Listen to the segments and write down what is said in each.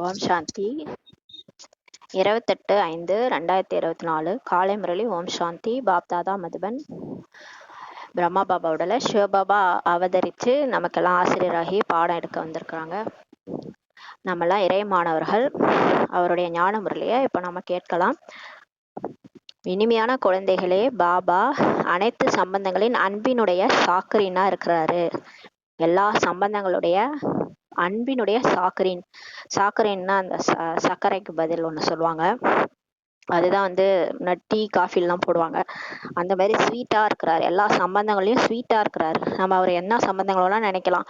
ஓம் சாந்தி. 28/5/2024 காலை முரளி. ஓம் சாந்தி. பாப்தாதா மதுபன். பிரம்மா பாபாவோடல சிவபாபா அவதரித்து நமக்கெல்லாம் ஆசிரியராகி பாடம் எடுக்க வந்திருக்கிறாங்க. நம்மெல்லாம் இறை மாணவர்கள். அவருடைய ஞான முரளியை இப்போ நம்ம கேட்கலாம். இனிமையான குழந்தைகளே, பாபா அனைத்து சம்பந்தங்களின் அன்பினுடைய சாக்கரினா இருக்கிறாரு. எல்லா சம்பந்தங்களுடைய அன்பினுடைய சாக்கரின்னா அந்த சர்க்கரைக்கு பதில் ஒன்று சொல்லுவாங்க. அதுதான் டீ காஃபிலாம் போடுவாங்க. அந்த மாதிரி ஸ்வீட்டா இருக்கிறாரு. எல்லா சம்பந்தங்களையும் ஸ்வீட்டா இருக்கிறாரு. நம்ம அவர் என்ன சம்பந்தங்களெல்லாம் நினைக்கலாம்.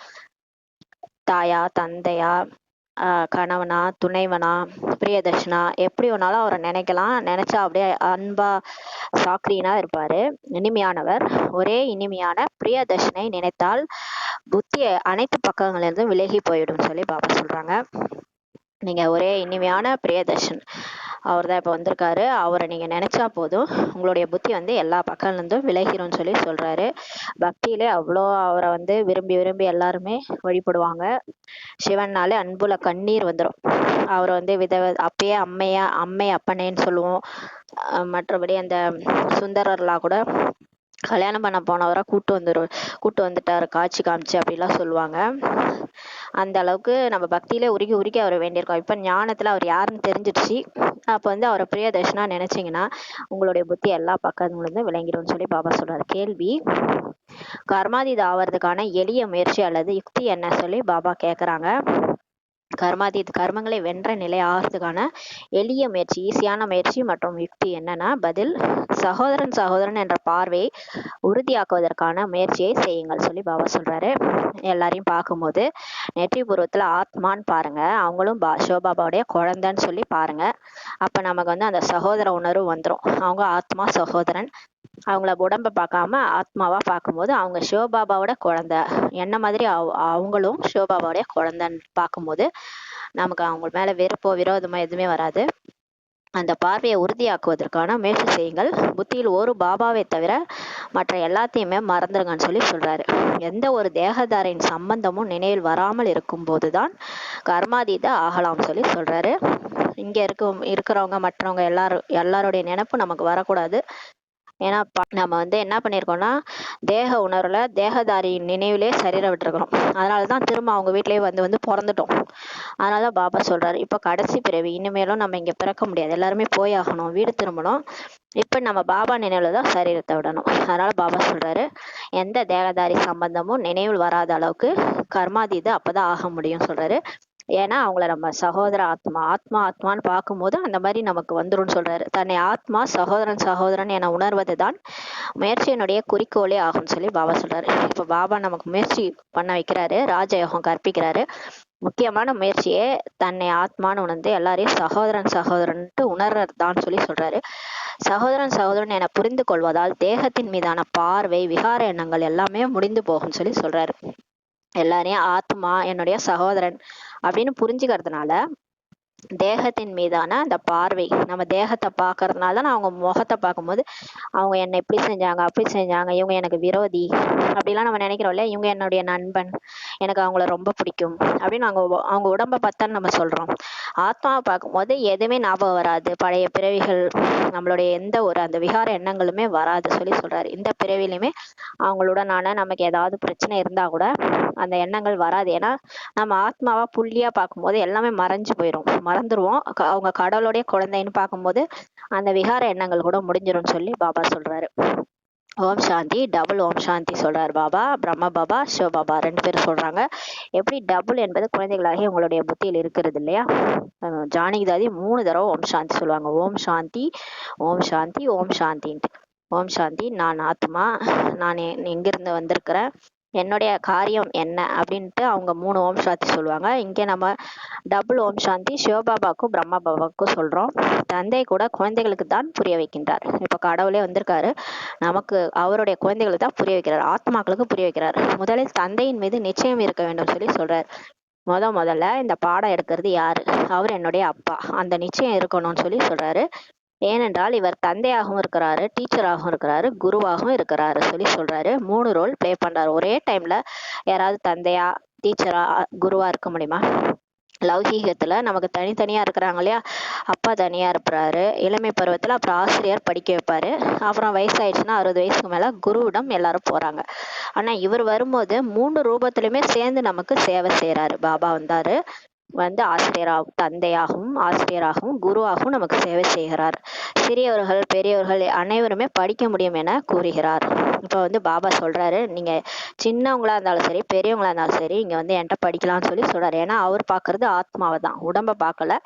தாயா, தந்தையா, கணவனா, துணைவனா, பிரியதர்ஷனா, எப்படி வேணாலும் அவரை நினைக்கலாம். நினைச்சா அப்படியே அன்பா சாக்ரீனா இருப்பாரு. இனிமையானவர். ஒரே இனிமையான பிரியதர்ஷனை நினைத்தால் புத்தி அனைத்து பக்கங்களிலிருந்தும் விலகி போயிடும் சொல்லி பாபா சொல்றாங்க. நீங்க ஒரே இனிமையான பிரியதர்ஷன் அவர் தான் இப்போ வந்திருக்காரு. அவரை நீங்க நினைச்சா போதும், உங்களுடைய புத்தி எல்லா பக்கம்லேருந்தும் விலகிரும்னு சொல்லி சொல்றாரு. பக்தியிலே அவ்வளோ அவரை விரும்பி விரும்பி எல்லாருமே வழிபடுவாங்க. சிவன்னாலே அன்புல கண்ணீர் வந்துடும். அவர் அப்பயே அம்மை அப்பனேன்னு சொல்லுவோம். மற்றபடி அந்த சுந்தரர்லாம் கூட கல்யாணம் பண்ண போனவரை கூட்டு வந்துட்டாரு காட்சி காமிச்சு அப்படிலாம் சொல்லுவாங்க. அந்த அளவுக்கு நம்ம பக்தியில உருகி உருகி அவரை வேண்டியிருக்கோம். இப்ப ஞானத்துல அவர் யாருன்னு தெரிஞ்சிடுச்சு. அப்ப அவரை பிரியதர்ஷனா நினைச்சீங்கன்னா உங்களுடைய புத்தி எல்லா பக்கத்துலேருந்து விளங்கிடும்னு சொல்லி பாபா சொல்றாரு. கேள்வி: கர்மாதீத ஆவறதுக்கான எளிய முயற்சி அல்லது யுக்தி என்ன சொல்லி பாபா கேக்குறாங்க. கர்மங்களை வென்ற நிலை ஆகிறதுக்கான எளிய முயற்சி, ஈஸியான முயற்சி மற்றும் யுக்தி என்னன்னா, பதில் சகோதரன் என்ற பார்வையை உறுதியாக்குவதற்கான முயற்சியை செய்யுங்கள் சொல்லி பாபா சொல்றாரு. எல்லாரையும் பார்க்கும்போது நெற்றி பூர்வத்துல ஆத்மான்னு பாருங்க. அவங்களும் சிவபாபாவுடைய குழந்தைன்னு சொல்லி பாருங்க. அப்ப நமக்கு அந்த சகோதர உணர்வு வந்துடும். அவங்க ஆத்மா சகோதரன். அவங்கள உடம்ப பார்க்காம ஆத்மாவா பார்க்கும்போது அவங்க சிவபாபாவோட குழந்தை என்ன மாதிரி அவங்களும் சிவபாபாவுடைய குழந்தைன்னு பார்க்கும்போது நமக்கு அவங்க மேல வெறுப்போ விரோதமோ எதுவுமே வராது. அந்த பார்வையை உறுதியாக்குவதற்கான முயற்சி செய்யுங்கள். புத்தியில் ஒரு பாபாவை தவிர மற்ற எல்லாத்தையுமே மறந்துருங்கன்னு சொல்லி சொல்றாரு. எந்த ஒரு தேகதாரின் சம்பந்தமும் நினைவில் வராமல் இருக்கும் போதுதான் கர்மாதீத ஆகலாம் சொல்லி சொல்றாரு. இங்க இருக்கிறவங்க மற்றவங்க எல்லாருடைய நினைப்பு நமக்கு வரக்கூடாது. ஏன்னா நம்ம என்ன பண்ணியிருக்கோம்னா, தேக உணர்வுல தேகதாரி நினைவிலே சரீரம் விட்டுருக்கணும். அதனாலதான் திரும்ப அவங்க வீட்லயே வந்து பிறந்துட்டோம். அதனாலதான் பாபா சொல்றாரு, இப்ப கடைசி பிறவி, இனிமேலும் நம்ம இங்க பிறக்க முடியாது, எல்லாருமே போய் ஆகணும், வீடு திரும்பணும். இப்ப நம்ம பாபா நினைவுல தான் சரீரத்தை விடணும். அதனால பாபா சொல்றாரு, எந்த தேகதாரி சம்பந்தமும் நினைவில் வராத அளவுக்கு கர்மாதீத அப்பதான் ஆக முடியும் சொல்றாரு. ஏன்னா அவங்கள நம்ம சகோதர ஆத்மான்னு பார்க்கும்போது அந்த மாதிரி நமக்கு வந்துரும்னு சொல்றாரு. தன்னை ஆத்மா சகோதரன் என உணர்வதுதான் முயற்சியினுடைய குறிக்கோளே ஆகும்னு சொல்லி பாபா சொல்றாரு. இப்ப பாபா நமக்கு முயற்சி பண்ண வைக்கிறாரு, ராஜயோகம் கற்பிக்கிறாரு. முக்கியமான முயற்சியே தன்னை ஆத்மான்னு உணர்ந்து எல்லாரையும் சகோதரன்ட்டு உணர்றதுதான் சொல்லி சொல்றாரு. சகோதரன் என புரிந்து கொள்வதால் தேகத்தின் மீதான பார்வை, விகார எண்ணங்கள் எல்லாமே முடிந்து போகும்னு சொல்லி சொல்றாரு. எல்லாரையும் ஆத்மா, என்னுடைய சகோதரன் அப்படின்னு புரிஞ்சுக்கிறதுனால தேகத்தின் மீதான அந்த பார்வை, நம்ம தேகத்தை பார்க்கறதுனால தான் அவங்க முகத்தை பார்க்கும்போது அவங்க என்ன இப்படி செஞ்சாங்க அப்படி செஞ்சாங்க, இவங்க எனக்கு விரோதி அப்படிலாம் நம்ம நினைக்கிறோம் இல்லையா. இவங்க என்னுடைய நண்பன், எனக்கு அவங்கள ரொம்ப பிடிக்கும் அப்படின்னு அவங்க உடம்ப பார்த்தா நம்ம சொல்றோம். ஆத்மாவை பார்க்கும்போது எதுவுமே ஞாபகம் வராது, பழைய பிறவிகள், நம்மளுடைய எந்த ஒரு அந்த விகார எண்ணங்களுமே வராது சொல்லி சொல்றாரு. இந்த பிறவிலுமே அவங்களுடனான நமக்கு ஏதாவது பிரச்சனை இருந்தா கூட அந்த எண்ணங்கள் வராது. ஏன்னா நம்ம ஆத்மாவா புள்ளியா பார்க்கும்போது எல்லாமே மறந்துருவோம். அவங்க கடவுளுடைய குழந்தைன்னு பார்க்கும்போது அந்த விகார எண்ணங்கள் கூட முடிஞ்சிரும்னு சொல்லி பாபா சொல்றாரு. ஓம் சாந்தி. டபுள் ஓம் சாந்தி சொல்றாரு பாபா. பிரம்ம பாபா, சிவபாபா 2 பேரும் சொல்றாங்க. எப்படி டபுள் என்பது குழந்தைகளாகி உங்களுடைய புத்தியில் இருக்கிறது இல்லையா. ஜானகிதாதி 3 தடவை ஓம் சாந்தி சொல்லுவாங்க. ஓம் சாந்தி, ஓம் சாந்தி, ஓம் சாந்தின்ட்டு. ஓம் சாந்தி, நான் ஆத்மா, நான் எங்கிருந்து வந்திருக்கிறேன், என்னுடைய காரியம் என்ன அப்படின்ட்டு அவங்க 3 ஓம் சாந்தி சொல்லுவாங்க. இங்கே நம்ம டபுள் ஓம் சாந்தி சிவபாபாவுக்கும் பிரம்மா பாபாவுக்கும் சொல்றோம். தந்தை கூட குழந்தைகளுக்கு தான் புரிய வைக்கின்றார். இப்ப கடவுளே வந்திருக்காரு, நமக்கு அவருடைய குழந்தைகளுக்கு தான் புரிய வைக்கிறார், ஆத்மாக்களுக்கு புரிய வைக்கிறார். முதலில் தந்தையின் மீது நிச்சயம் இருக்க வேண்டும் சொல்லி சொல்றாரு. முதல்ல இந்த பாடம் எடுக்கிறது யாரு? அவர் என்னுடைய அப்பா. அந்த நிச்சயம் இருக்கணும்னு சொல்லி சொல்றாரு. ஏனென்றால் இவர் தந்தையாகவும் இருக்கிறாரு, டீச்சராகவும் இருக்கிறாரு, குருவாகவும் இருக்கிறாரு சொல்லி சொல்றாரு. 3 ரோல் பிளே பண்றாரு. ஒரே டைம்ல யாராவது தந்தையா, டீச்சரா, குருவா இருக்க முடியுமா? லௌகீகத்துல நமக்கு தனித்தனியா இருக்கிறாங்க இல்லையா, அப்பா தனியா இருப்பாரு இளமை பருவத்துல, அப்புறம் ஆசிரியர் படிக்க வைப்பாரு, அப்புறம் வயசாயிடுச்சுன்னா 60 வயசுக்கு மேல குருவிடம் எல்லாரும் போறாங்க. ஆனா இவர் வரும்போது 3 ரூபத்திலுமே சேர்ந்து நமக்கு சேவை செய்யறாரு. பாபா வந்தாரு, வந்து ஆசிரியராகவும் தந்தையாகவும் ஆசிரியராகவும் குருவாகவும் நமக்கு சேவை செய்கிறார். சிறியவர்கள் பெரியவர்கள் அனைவருமே படிக்க முடியும் என கூறுகிறார். இப்ப வந்து பாபா சொல்றாரு, நீங்க சின்னவங்களா இருந்தாலும் சரி பெரியவங்களா இருந்தாலும் சரி இங்க வந்து என்கிட்ட படிக்கலாம்னு சொல்லி சொல்றாரு. ஏன்னா அவர் பாக்குறது ஆத்மாவை தான், உடம்ப பார்க்கல.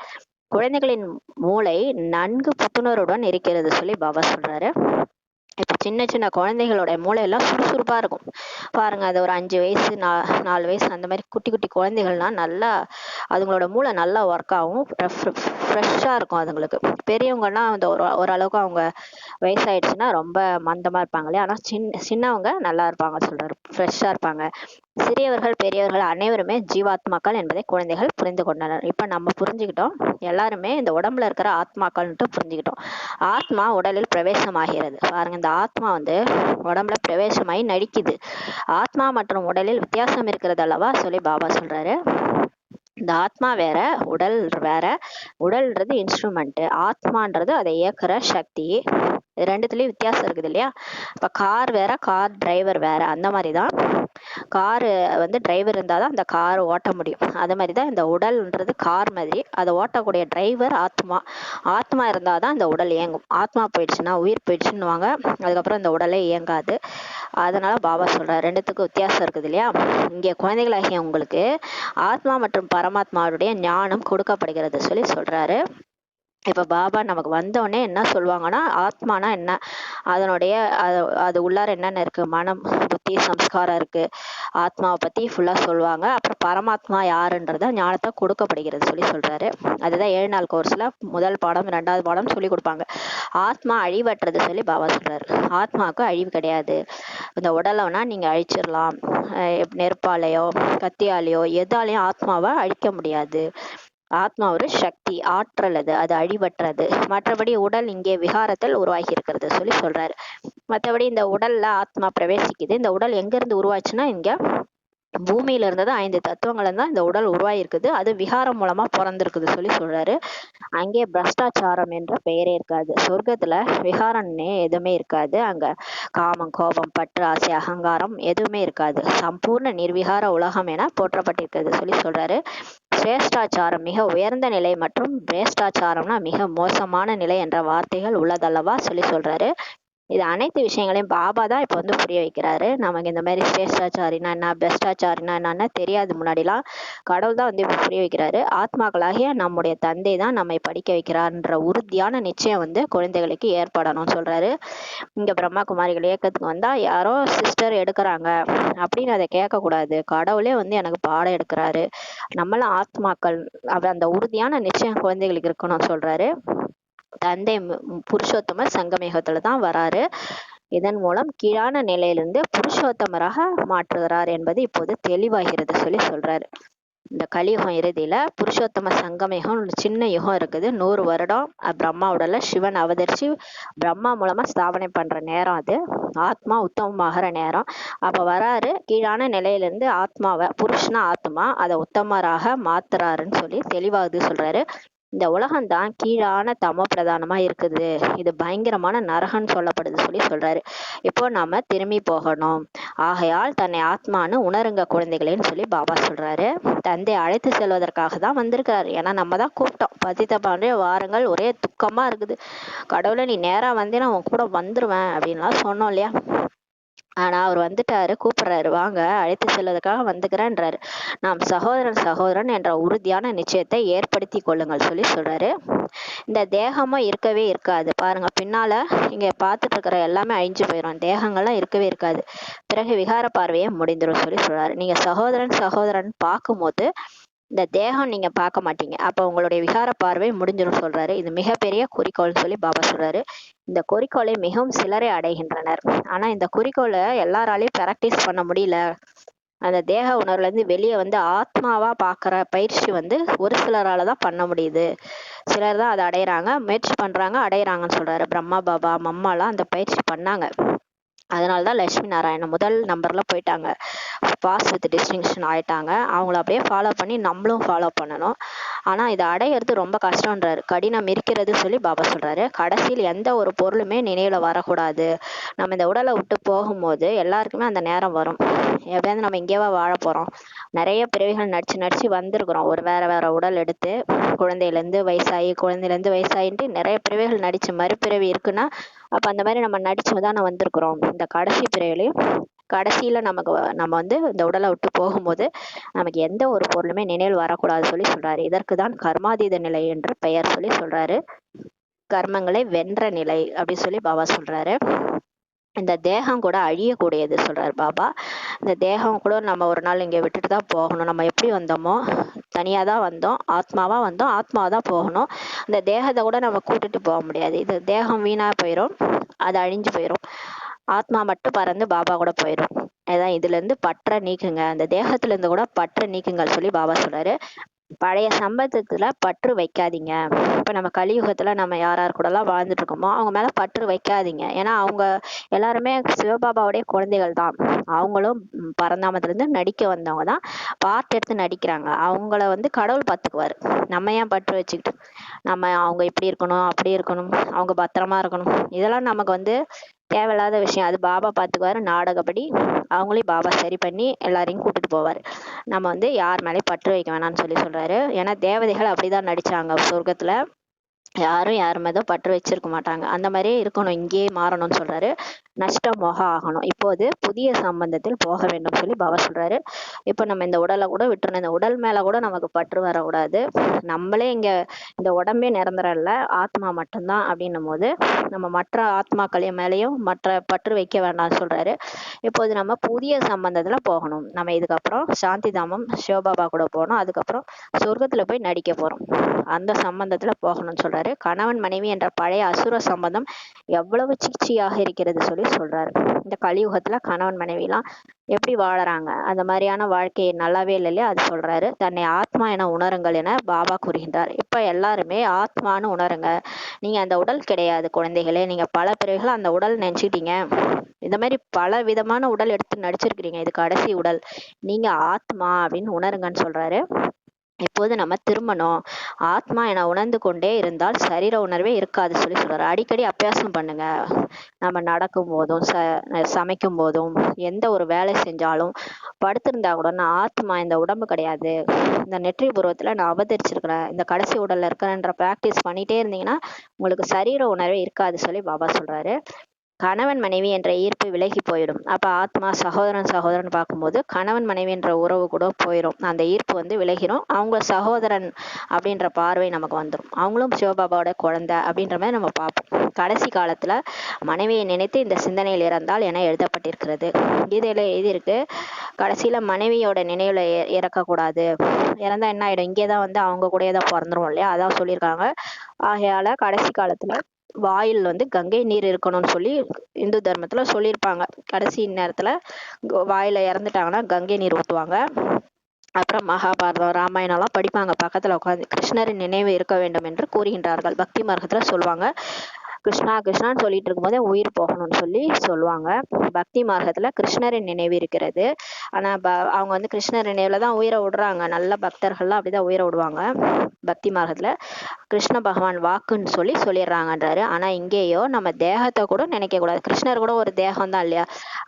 குழந்தைகளின் மூளை நன்கு புத்துணர்வுடன் இருக்கிறது சொல்லி பாபா சொல்றாரு. இப்ப சின்ன சின்ன குழந்தைகளோட மூளை எல்லாம் சுறுசுறுப்பா இருக்கும் பாருங்க. அது ஒரு 5 வயசு 4 வயசு அந்த மாதிரி குட்டி குட்டி குழந்தைகள்லாம் நல்லா அதுங்களோட மூளை நல்லா ஒர்க் ஆகும், ஃப்ரெஷ்ஷா இருக்கும் அதுங்களுக்கு. பெரியவங்கன்னா அந்த ஓரளவுக்கு அவங்க வயசாயிடுச்சுன்னா ரொம்ப மந்தமா இருப்பாங்க இல்லையா, ஆனா சின்னவங்க நல்லா இருப்பாங்க சொல்றாரு, ஃப்ரெஷ்ஷா இருப்பாங்க. சிறியவர்கள் பெரியவர்கள் அனைவருமே ஜீவாத்மாக்கள் என்பதை குழந்தைகள் புரிந்து கொண்டனர். இப்ப நம்ம புரிஞ்சுக்கிட்டோம், எல்லாருமே இந்த உடம்புல இருக்கிற ஆத்மாக்கள்ன்ட்டு புரிஞ்சுக்கிட்டோம். ஆத்மா உடலில் பிரவேசமாகிறது பாருங்க. இந்த ஆத்மா வந்து உடம்புல பிரவேசமாயி நடிக்குது. ஆத்மா மற்றும் உடலில் வித்தியாசம் இருக்கிறது அல்லவா சொல்லி பாபா சொல்றாரு. இந்த ஆத்மா வேற, உடல் வேற. உடல்ன்றது இன்ஸ்ட்ருமெண்ட், ஆத்மான்றது அதை இயக்குற சக்தி. ரெண்டுத்துலயும் வித்தியாசம் இருக்குது இல்லையா. இப்ப கார் வேற, கார் டிரைவர் வேற. அந்த மாதிரிதான் காரு வந்து டிரைவர் இருந்தாதான் அந்த கார் ஓட்ட முடியும். அது மாதிரிதான் இந்த உடல்ன்றது கார் மாதிரி, அதை ஓட்டக்கூடிய டிரைவர் ஆத்மா. ஆத்மா இருந்தாதான் இந்த உடல் இயங்கும். ஆத்மா போயிடுச்சுன்னா, உயிர் போயிடுச்சுன்னுவாங்க, அதுக்கப்புறம் இந்த உடலே இயங்காது. அதனால பாபா சொல்றாரு ரெண்டுத்துக்கும் வித்தியாசம் இருக்குது இல்லையா. இங்க குழந்தைகளாகிய உங்களுக்கு ஆத்மா மற்றும் பரமாத்மாவுடைய ஞானம் கொடுக்கப்படுகிறது சொல்லி சொல்றாரு. இப்ப பாபா நமக்கு வந்தோடனே என்ன சொல்லுவாங்கன்னா, ஆத்மானா என்ன, அதனுடைய அது உள்ளார என்னென்ன இருக்கு, மனம் புத்தி சம்ஸ்காரம் இருக்கு, ஆத்மாவை பத்தி ஃபுல்லா சொல்லுவாங்க. அப்புறம் பரமாத்மா யாருன்றத ஞானத்தை கொடுக்கப்படுகிறது சொல்லி சொல்றாரு. அதுதான் 7 நாள் கோர்ஸ்ல முதல் பாடம் 2வது பாடம் சொல்லி கொடுப்பாங்க. ஆத்மா அழிவற்றது சொல்லி பாபா சொல்றாரு. ஆத்மாவுக்கு அழிவு கிடையாது. இந்த உடலைனா நீங்க அழிச்சிடலாம், நெருப்பாலையோ கத்தியாலேயோ எதாலையும் ஆத்மாவை அழிக்க முடியாது. ஆத்மா ஒரு சக்தி, ஆற்றல், அது அழிவற்றது. மற்றபடி உடல் இங்கே விகாரத்தில் உருவாகி இருக்கிறது சொல்லி சொல்றாரு. மற்றபடி இந்த உடல்ல ஆத்மா பிரவேசிக்குது. இந்த உடல் எங்க இருந்து உருவாச்சுன்னா, இங்க பூமியில இருந்தது 5 தத்துவங்கள் தான் இந்த உடல் உருவாயிருக்குது. அது விகாரம் மூலமா பிறந்திருக்குது சொல்லி சொல்றாரு. அங்கே பிரஷ்டாச்சாரம் என்ற பெயரே இருக்காது. சொர்க்கத்துல விகாரம்னே எதுவுமே இருக்காது. அங்க காமம் கோபம் பற்று ஆசை அகங்காரம் எதுவுமே இருக்காது. சம்பூர்ண நிர்விகார உலகம் என போற்றப்பட்டிருக்கிறது சொல்லி சொல்றாரு. சிரேஷ்டாச்சாரம் மிக உயர்ந்த நிலை மற்றும் பிரேஷ்டாச்சாரம்னா மிக மோசமான நிலை என்ற வார்த்தைகள் உள்ளதல்லவா சொல்லி சொல்றாரு. இது அனைத்து விஷயங்களையும் பாபா தான் இப்ப வந்து புரிய வைக்கிறாரு. நமக்கு இந்த மாதிரி சிரேஷ்டாச்சாரினா என்ன, பெஸ்டாச்சாரினா என்னன்னு தெரியாது முன்னாடிலாம். கடவுள் தான் வந்து இப்ப புரிய வைக்கிறாரு. ஆத்மாக்களாகிய நம்முடைய தந்தை தான் நம்மை படிக்க வைக்கிறார்ன்ற உறுதியான நிச்சயம் வந்து குழந்தைகளுக்கு ஏற்படணும்னு சொல்றாரு. இங்க பிரம்மா குமாரிகள் இயக்கத்துக்கு வந்தா யாரோ சிஸ்டர் எடுக்கிறாங்க அப்படின்னு அதை கேட்க கூடாது. கடவுளே வந்து எனக்கு பாடம் எடுக்கிறாரு, நம்மளாம் ஆத்மாக்கள், அந்த உறுதியான நிச்சயம் குழந்தைகளுக்கு இருக்கணும்னு சொல்றாரு. தந்தை புருஷோத்தம சங்கமேகத்துல தான் வராரு. இதன் மூலம் கீழான நிலையிலிருந்து புருஷோத்தமராக மாற்றுகிறார் என்பது இப்போது தெளிவாகிறது சொல்லி சொல்றாரு. இந்த கலியுகம் இறுதியில புருஷோத்தம சங்கமயுகம் சின்ன யுகம் இருக்குது. 100 வருடம் பிரம்மாவோட சிவன் அவதரிச்சு பிரம்மா மூலமா ஸ்தாபனை பண்ற நேரம் அது. ஆத்மா உத்தமமாகிற நேரம். அப்ப வராரு, கீழான நிலையில இருந்து ஆத்மாவை, புருஷனா ஆத்மா அதை உத்தமராக மாத்துறாருன்னு சொல்லி தெளிவாகுது சொல்றாரு. இந்த உலகம்தான் கீழான தமோ பிரதானமா இருக்குது, இது பயங்கரமான நரகன்னு சொல்லப்படுது சொல்லி சொல்றாரு. இப்போ நாம திரும்பி போகணும், ஆகையால் தன்னை ஆத்மான்னு உணருங்க குழந்தைகளேன்னு சொல்லி பாபா சொல்றாரு. தந்தை அழைத்து செல்வதற்காக தான் வந்திருக்காரு. ஏன்னா நம்ம தான் கூப்பிட்டோம், பதித்த பாண்டிய வாரங்கள் ஒரே துக்கமா இருக்குது, கடவுளை நீ நேரா வந்தேன்னா உன் கூட வந்துருவேன் அப்படின்லாம் சொன்னோம் இல்லையா. ஆனா அவர் வந்துட்டாரு, கூப்பிடுறாரு, வாங்க அழைத்து செல்வதற்காக வந்துக்கிறேன்றாரு. நாம் சகோதரன் என்ற உறுதியான நிச்சயத்தை ஏற்படுத்தி கொள்ளுங்கள் சொல்லி சொல்றாரு. இந்த தேகமும் இருக்கவே இருக்காது பாருங்க. பின்னால இங்க பார்த்துட்டு இருக்கிற எல்லாமே அழிஞ்சு போயிடும், தேகங்கள்லாம் இருக்கவே இருக்காது. பிறகு விகார பார்வையே முடிந்துடும் சொல்லி சொல்றாரு. நீங்க சகோதரன் பார்க்கும்போது இந்த தேகம் நீங்க பார்க்க மாட்டீங்க, அப்ப உங்களுடைய விகார பார்வை முடிஞ்சிடும் சொல்றாரு. இது மிகப்பெரிய குறிக்கோள்னு சொல்லி பாபா சொல்றாரு. இந்த குறிக்கோளை மிகவும் சிலரே அடைகின்றனர். ஆனா இந்த குறிக்கோளை எல்லாராலையும் பிராக்டிஸ் பண்ண முடியல. அந்த தேக உணர்வுல இருந்து வெளியே வந்து ஆத்மாவா பாக்குற பயிற்சி வந்து ஒரு சிலரால தான் பண்ண முடியுது. சிலர் தான் அதை அடையிறாங்க, முயற்சி பண்றாங்க, அடையிறாங்கன்னு சொல்றாரு. பிரம்மா பாபா மம்மாலாம் அந்த பயிற்சி பண்ணாங்க. அதனாலதான் லட்சுமி நாராயணன் முதல் நம்பர்ல போயிட்டாங்க, பாஸ் வித் டிஸ்டிங்ஷன் ஆயிட்டாங்க. அவங்கள அப்படியே ஃபாலோ பண்ணி நம்மளும் ஃபாலோ பண்ணணும். ஆனா இதை அடையிறது ரொம்ப கஷ்டம்ன்றாரு. கடினம் இருக்கிறது சொல்லி பாபா சொல்றாரு. கடைசியில் எந்த ஒரு பொருளுமே நினைவுல வரக்கூடாது. நம்ம இந்த உடலை விட்டு போகும்போது எல்லாருக்குமே அந்த நேரம் வரும். எப்படியாவது நம்ம இங்கேவா வாழ போறோம், நிறைய பிறவிகள் நடிச்சு நடிச்சு வந்திருக்கிறோம். ஒரு வேற வேற உடல் எடுத்து குழந்தையில இருந்து வயசாகி, குழந்தையில இருந்து வயசாயின்ட்டு நிறைய பிறவிகள் நடிச்சு மறுபிறவி இருக்குன்னா அப்ப அந்த மாதிரி நம்ம நடிச்சுதானே வந்திருக்கிறோம். இந்த கடைசி பிறவிலையும் கடைசியில நம்ம வந்து இந்த உடலை விட்டு போகும்போது நமக்கு எந்த ஒரு பொருளுமே நினைவில் வரக்கூடாது சொல்லி சொல்றாரு. இதற்குதான் கர்மாதீத நிலை என்று பெயர் சொல்லி சொல்றாரு. கர்மங்களை வென்ற நிலை அப்படி சொல்லி பாபா சொல்றாரு. இந்த தேகம் கூட அழியக்கூடியது சொல்றாரு பாபா. இந்த தேகம் கூட நம்ம ஒரு நாள் இங்க விட்டுட்டு தான் போகணும். நம்ம எப்படி வந்தோமோ தனியா தான் வந்தோம், ஆத்மாவா வந்தோம், ஆத்மாவா தான் போகணும். இந்த தேகத்தை கூட நம்ம கூட்டிட்டு போக முடியாது. இது தேகம் வீணா போயிடும், அது அழிஞ்சு போயிடும். ஆத்மா மட்டும் பறந்து பாபா கூட போயிடும். அதான் இதுல இருந்து பற்ற நீக்குங்க, அந்த தேகத்துல இருந்து கூட பற்ற நீக்குங்கள் சொல்லி பாபா சொல்றாரு. பழைய சம்பந்தத்துல பற்று வைக்காதீங்க. இப்ப நம்ம கலியுகத்துல நம்ம யார் கூட எல்லாம் வாழ்ந்துட்டு இருக்கோமோ அவங்க மேல பற்று வைக்காதீங்க. ஏன்னா அவங்க எல்லாருமே சிவபாபாவுடைய குழந்தைகள் தான். அவங்களும் பரந்தாமத்துல இருந்து நடிக்க வந்தவங்க தான், பார்ட் எடுத்து நடிக்கிறாங்க. அவங்கள வந்து கடவுள் பார்த்துக்குவாரு. நம்ம ஏன் பற்று வச்சுக்கிட்டு நம்ம அவங்க இப்படி இருக்கணும் அப்படி இருக்கணும், அவங்க பத்திரமா இருக்கணும், இதெல்லாம் நமக்கு வந்து தேவையில்லாத விஷயம். அது பாபா பார்த்துக்குவாரு. நாடகப்படி அவங்களையும் பாபா சரி பண்ணி எல்லாரையும் கூட்டிட்டு போவாரு. நம்ம வந்து யார் மேலேயும் பற்று வைக்க வேணாம்னு சொல்லி சொல்றாரு. ஏன்னா தேவதைகள் அப்படிதான் நடிச்சாங்க சொர்க்கத்துல. யாரும் யார் மீதும் பற்று வச்சிருக்க மாட்டாங்க. அந்த மாதிரியே இருக்கணும், இங்கேயே மாறணும்னு சொல்றாரு. நஷ்டமோக ஆகணும். இப்போது புதிய சம்பந்தத்தில் போக வேண்டும் சொல்லி பாபா சொல்றாரு. இப்ப நம்ம இந்த உடலை கூட விட்டுறணும். இந்த உடல் மேல கூட நமக்கு பற்று வரக்கூடாது. நம்மளே இங்க இந்த உடம்பே நிரந்தரம் இல்ல, ஆத்மா மட்டும்தான் அப்படின்னும் போது நம்ம மற்ற ஆத்மாக்களின் மேலேயும் மற்ற பற்று வைக்க வேண்டாம்னு சொல்றாரு. இப்போது நம்ம புதிய சம்பந்தத்துல போகணும். நம்ம இதுக்கப்புறம் சாந்தி தாமம் சிவபாபா கூட போகணும். அதுக்கப்புறம் சொர்க்கத்துல போய் நடிக்க போறோம். அந்த சம்பந்தத்துல போகணும்னு சொல்றாரு. கணவன் மனைவி என்ற பழைய அசுர சம்பந்தம் எவ்வளவு சீச்சியாக இருக்கிறது சொல்லி சொல்றாரு. இந்த கலியுகத்துல கணவன் மனைவி எல்லாம் எப்படி வாழறாங்க, அந்த மாதிரியான வாழ்க்கை நல்லாவே இல்லையா, அது சொல்றாரு. தன்னை ஆத்மா என உணருங்கள் என பாபா கூறுகின்றார். இப்ப எல்லாருமே ஆத்மான்னு உணருங்க. நீங்க அந்த உடல் கிடையாது குழந்தைகளே, நீங்க பல பிறவிகள் அந்த உடல் நினைச்சிட்டீங்க. இந்த மாதிரி பல விதமான உடல் எடுத்து நடிச்சிருக்கிறீங்க, இது கடைசி உடல், நீங்க ஆத்மா அப்படின்னு உணருங்கன்னு சொல்றாரு. இப்போது நம்ம திரும்பணும். ஆத்மா என உணர்ந்து கொண்டே இருந்தால் சரீர உணர்வே இருக்காது சொல்லி சொல்றாரு. அடிக்கடி அபியாசம் பண்ணுங்க. நம்ம நடக்கும் போதும் சமைக்கும் போதும் எந்த ஒரு வேலை செஞ்சாலும் படுத்திருந்தா கூட நான் ஆத்மா, இந்த உடம்பு கிடையாது, இந்த நெற்றி பூர்வத்துல நான் அவதரிச்சிருக்கிறேன், இந்த கடைசி உடல்ல இருக்கிறேன்ற பிராக்டிஸ் பண்ணிட்டே இருந்தீங்கன்னா உங்களுக்கு சரீர உணர்வே இருக்காது சொல்லி பாபா சொல்றாரு. கணவன் மனைவி என்ற ஈர்ப்பு விலகி போயிடும். அப்ப ஆத்மா சகோதரன் சகோதரன் பார்க்கும்போது கணவன் மனைவி என்ற உறவு கூட போயிடும். அந்த ஈர்ப்பு வந்து விலகிடும். அவங்க சகோதரன் அப்படின்ற பார்வை நமக்கு வந்துடும். அவங்களும் சிவபாபாவோட குழந்தை அப்படின்ற மாதிரி நம்ம பார்ப்போம். கடைசி காலத்துல மனைவியை நினைத்து இந்த சிந்தனையில் இறந்தால் என எழுதப்பட்டிருக்கிறது. இதுல எழுதியிருக்கு, கடைசியில மனைவியோட நினைவுல இறக்கக்கூடாது. இறந்தா என்ன ஆயிடும், இங்கேதான் வந்து அவங்க கூடயே தான் பிறந்துரும் இல்லையா, அதான் சொல்லியிருக்காங்க. ஆகையால கடைசி காலத்துல வாயில் வந்து கங்கை நீர் இருக்கணும்னு சொல்லி இந்து தர்மத்துல சொல்லியிருப்பாங்க. கடைசி நேரத்துல வாயில இறந்துட்டாங்கன்னா கங்கை நீர் ஊத்துவாங்க. அப்புறம் மகாபாரதம் ராமாயணம் எல்லாம் படிப்பாங்க பக்கத்துல உட்காந்து. கிருஷ்ணரின் நினைவு இருக்க வேண்டும் என்று கூறுகின்றார்கள். பக்தி மார்க்கத்துல சொல்லுவாங்க. கிருஷ்ணா கிருஷ்ணான்னு சொல்லிட்டு இருக்கும்போதே உயிர் போகணும்னு சொல்லி சொல்லுவாங்க. பக்தி மார்க்கத்துல கிருஷ்ணரின் நினைவு இருக்கிறது. ஆனா அவங்க வந்து கிருஷ்ணர் நினைவுல தான் உயிரை விடுறாங்க. நல்ல பக்தர்கள்லாம் அப்படிதான் உயிரை விடுவாங்க பக்தி மார்க்கத்துல. கிருஷ்ண பகவான் வாக்குன்னு சொல்லிடுறாங்கன்றாரு. ஆனா இங்கேயோ நம்ம தேகத்தை கூட நினைக்க கூடாது. கிருஷ்ணர் கூட ஒரு தேகம் தான் இல்லையா,